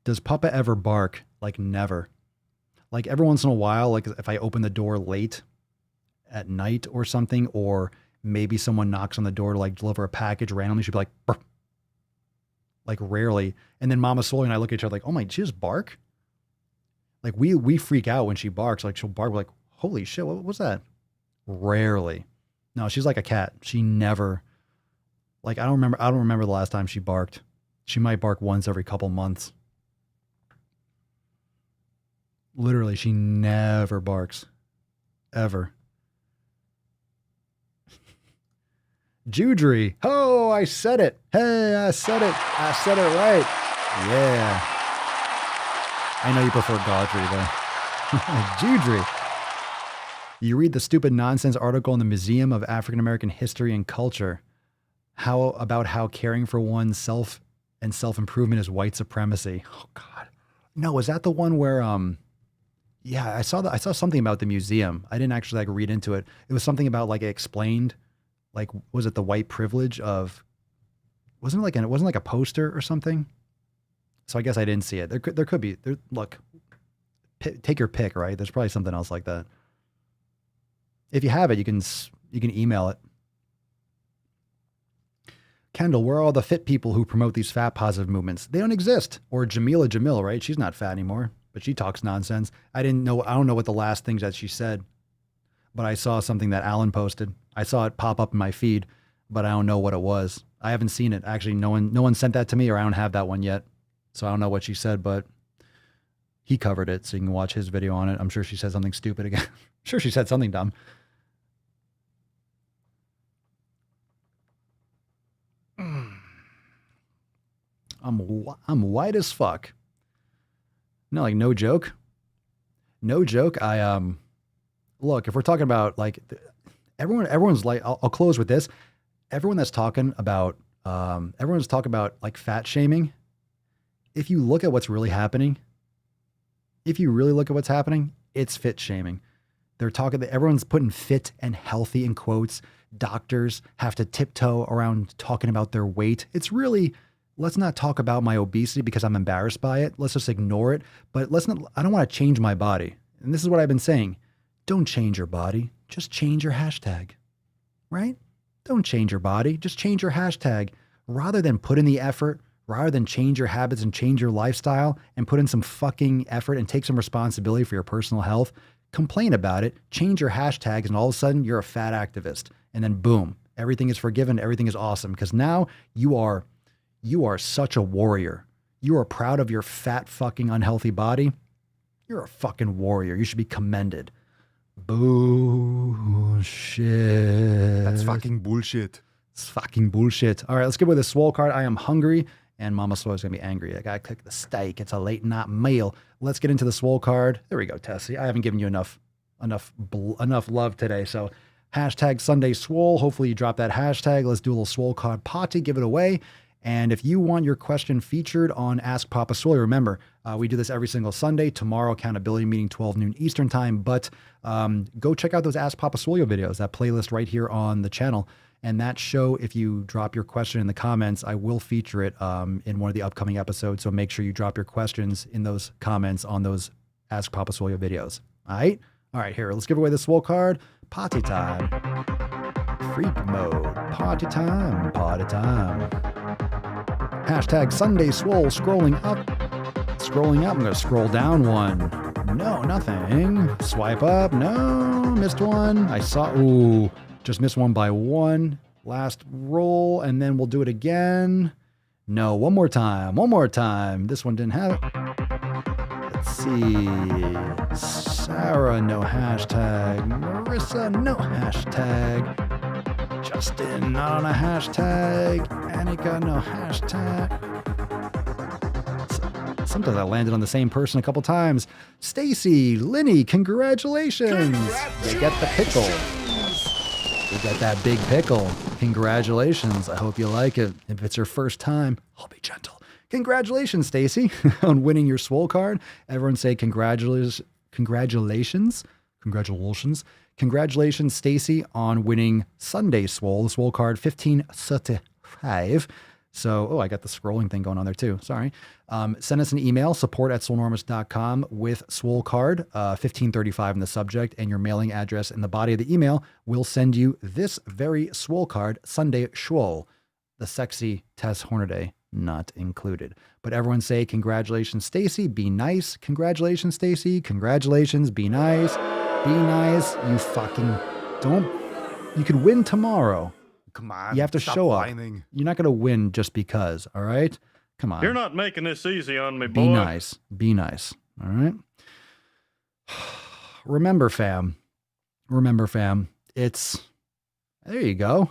Does Papa ever bark? Like, never. Like, every once in a while, like if I open the door late at night or something, or maybe someone knocks on the door to like deliver a package randomly, she'd be like, "Burr." Like, rarely. And then Mama Swole and I look at each other like, oh my, she just bark? Like, we freak out when she barks. Like, she'll bark, we're like, holy shit, what was that? Rarely. No, she's like a cat. She never, like, I don't remember the last time she barked. She might bark once every couple months. Literally, she never barks. Ever. Judry. Oh, I said it. Hey, I said it. I said it right. Yeah. I know you prefer Gaudry, though. Judry. You read the stupid nonsense article in the Museum of African American History and Culture. About how caring for oneself and self-improvement is white supremacy. Oh, God. No, is that the one where, yeah, I saw something about the museum. I didn't actually like read into it. It was something about like it explained, like, was it the white privilege of, it wasn't like a poster or something. So I guess I didn't see it. There could be, look, take your pick, right? There's probably something else like that. If you have it, you can email it. Kendall, where are all the fit people who promote these fat positive movements? They don't exist. Or Jamila, right? She's not fat anymore, but she talks nonsense. I don't know what the last things that she said, but I saw something that Alan posted. I saw it pop up in my feed, but I don't know what it was. I haven't seen it. Actually, no one sent that to me, or I don't have that one yet. So I don't know what she said, but he covered it, so you can watch his video on it. I'm sure she said something stupid again. I'm sure she said something dumb. I'm white as fuck. No, like, no joke. No joke. Look, if we're talking about like everyone's like, I'll close with this. Everyone's talking about like fat shaming. If you look at what's really happening, it's fit shaming. They're talking that everyone's putting fit and healthy in quotes. Doctors have to tiptoe around talking about their weight. It's really, let's not talk about my obesity because I'm embarrassed by it. Let's just ignore it. But I don't want to change my body. And this is what I've been saying. Don't change your body. Just change your hashtag, right? Don't change your body. Just change your hashtag. Rather than put in the effort, rather than change your habits and change your lifestyle and put in some fucking effort and take some responsibility for your personal health, complain about it, change your hashtags, and all of a sudden you're a fat activist. And then boom, everything is forgiven. Everything is awesome. Because now you are such a warrior. You are proud of your fat fucking unhealthy body. You're a fucking warrior. You should be commended. Bullshit. That's fucking bullshit. It's fucking bullshit. All right, let's get with the Swole card. I am hungry, and Mama Swole is going to be angry. I got to cook the steak. It's a late night meal. Let's get into the Swole card. There we go, Tessie. I haven't given you enough love today. So hashtag Sunday Swole. Hopefully you drop that hashtag. Let's do a little Swole card party. Give it away. And if you want your question featured on Ask Papa Swolio, remember, we do this every single Sunday. Tomorrow, accountability meeting, 12 noon Eastern time. But go check out those Ask Papa Swolio videos, that playlist right here on the channel. And that show, if you drop your question in the comments, I will feature it in one of the upcoming episodes. So make sure you drop your questions in those comments on those Ask Papa Swolio videos. All right? All right, here, let's give away the Swole card. Party time. Freak mode. Party time. Party time. Hashtag Sunday Swole. Scrolling up. Scrolling up. I'm going to scroll down one. No, nothing. Swipe up. No, missed one. I saw. Ooh, just missed one by one. Last roll, and then we'll do it again. No, one more time. One more time. This one didn't have it. Let's see. Sarah, no hashtag. Marissa, no hashtag. Justin, not on a hashtag. Annika, no hashtag. Sometimes I landed on the same person a couple times. Stacy, Linny, congratulations. You get the pickle. You get that big pickle. Congratulations. I hope you like it. If it's your first time, I'll be gentle. Congratulations, Stacy, on winning your Swole card. Everyone say congratulations. Congratulations. Congratulations. Congratulations, Stacy, on winning Sunday Swole, the Swole card 1535. So, I got the scrolling thing going on there too. Sorry. Send us an email, support@swolenormous.com with Swole card, 1535 in the subject, and your mailing address in the body of the email. We'll send you this very Swole card, Sunday Swole, the sexy Tess Hornaday not included. But everyone say congratulations, Stacy. Be nice. Congratulations, Stacy. Congratulations. Be nice. Be nice. You fucking don't. You could win tomorrow. Come on. You have to stop show up. whining. You're not going to win just because. All right. Come on. You're not making this easy on me, boy. Be nice. Be nice. All right. Remember, fam. Remember, fam. It's. There you go.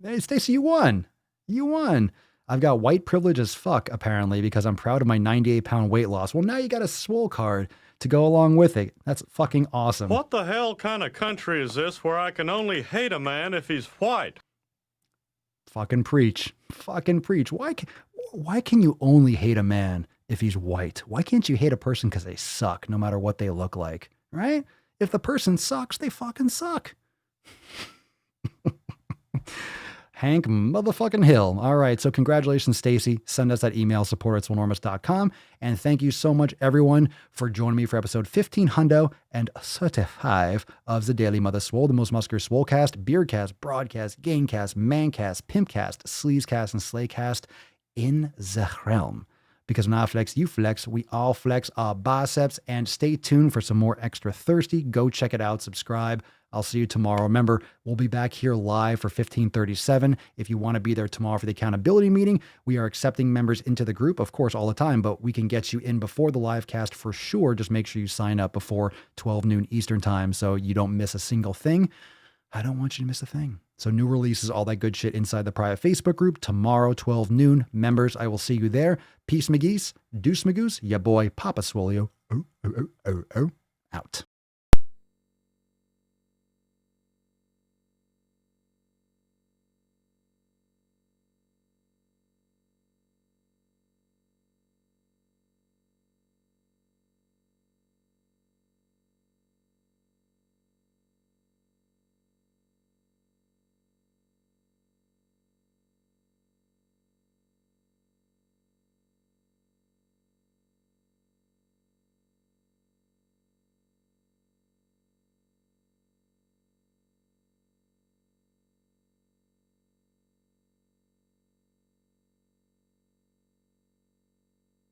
Hey, Stacy, you won. You won. I've got white privilege as fuck, apparently, because I'm proud of my 98-pound weight loss. Well, now you got a Swole card to go along with it. That's fucking awesome. What the hell kind of country is this where I can only hate a man if he's white? Fucking preach. Fucking preach. Why can you only hate a man if he's white? Why can't you hate a person because they suck, no matter what they look like? Right? If the person sucks, they fucking suck. Hank motherfucking Hill. All right. So congratulations, Stacy. Send us that email, support@swolenormous.com. And thank you so much, everyone, for joining me for episode 1535 of the Daily Mother Swole, the most muscular Swolecast, Beardcast, Broadcast, Gamecast, Mancast, Pimpcast, Sleazecast, and Slaycast in the realm. Because when I flex, you flex, we all flex our biceps. And stay tuned for some more Extra Thirsty. Go check it out. Subscribe. I'll see you tomorrow. Remember, we'll be back here live for 1537. If you want to be there tomorrow for the accountability meeting, we are accepting members into the group, of course, all the time, but we can get you in before the live cast for sure. Just make sure you sign up before 12 noon Eastern time so you don't miss a single thing. I don't want you to miss a thing. So new releases, all that good shit inside the private Facebook group tomorrow, 12 noon. Members, I will see you there. Peace, McGeese. Deuce, Magoose. Ya boy, Papa Swolio. Out.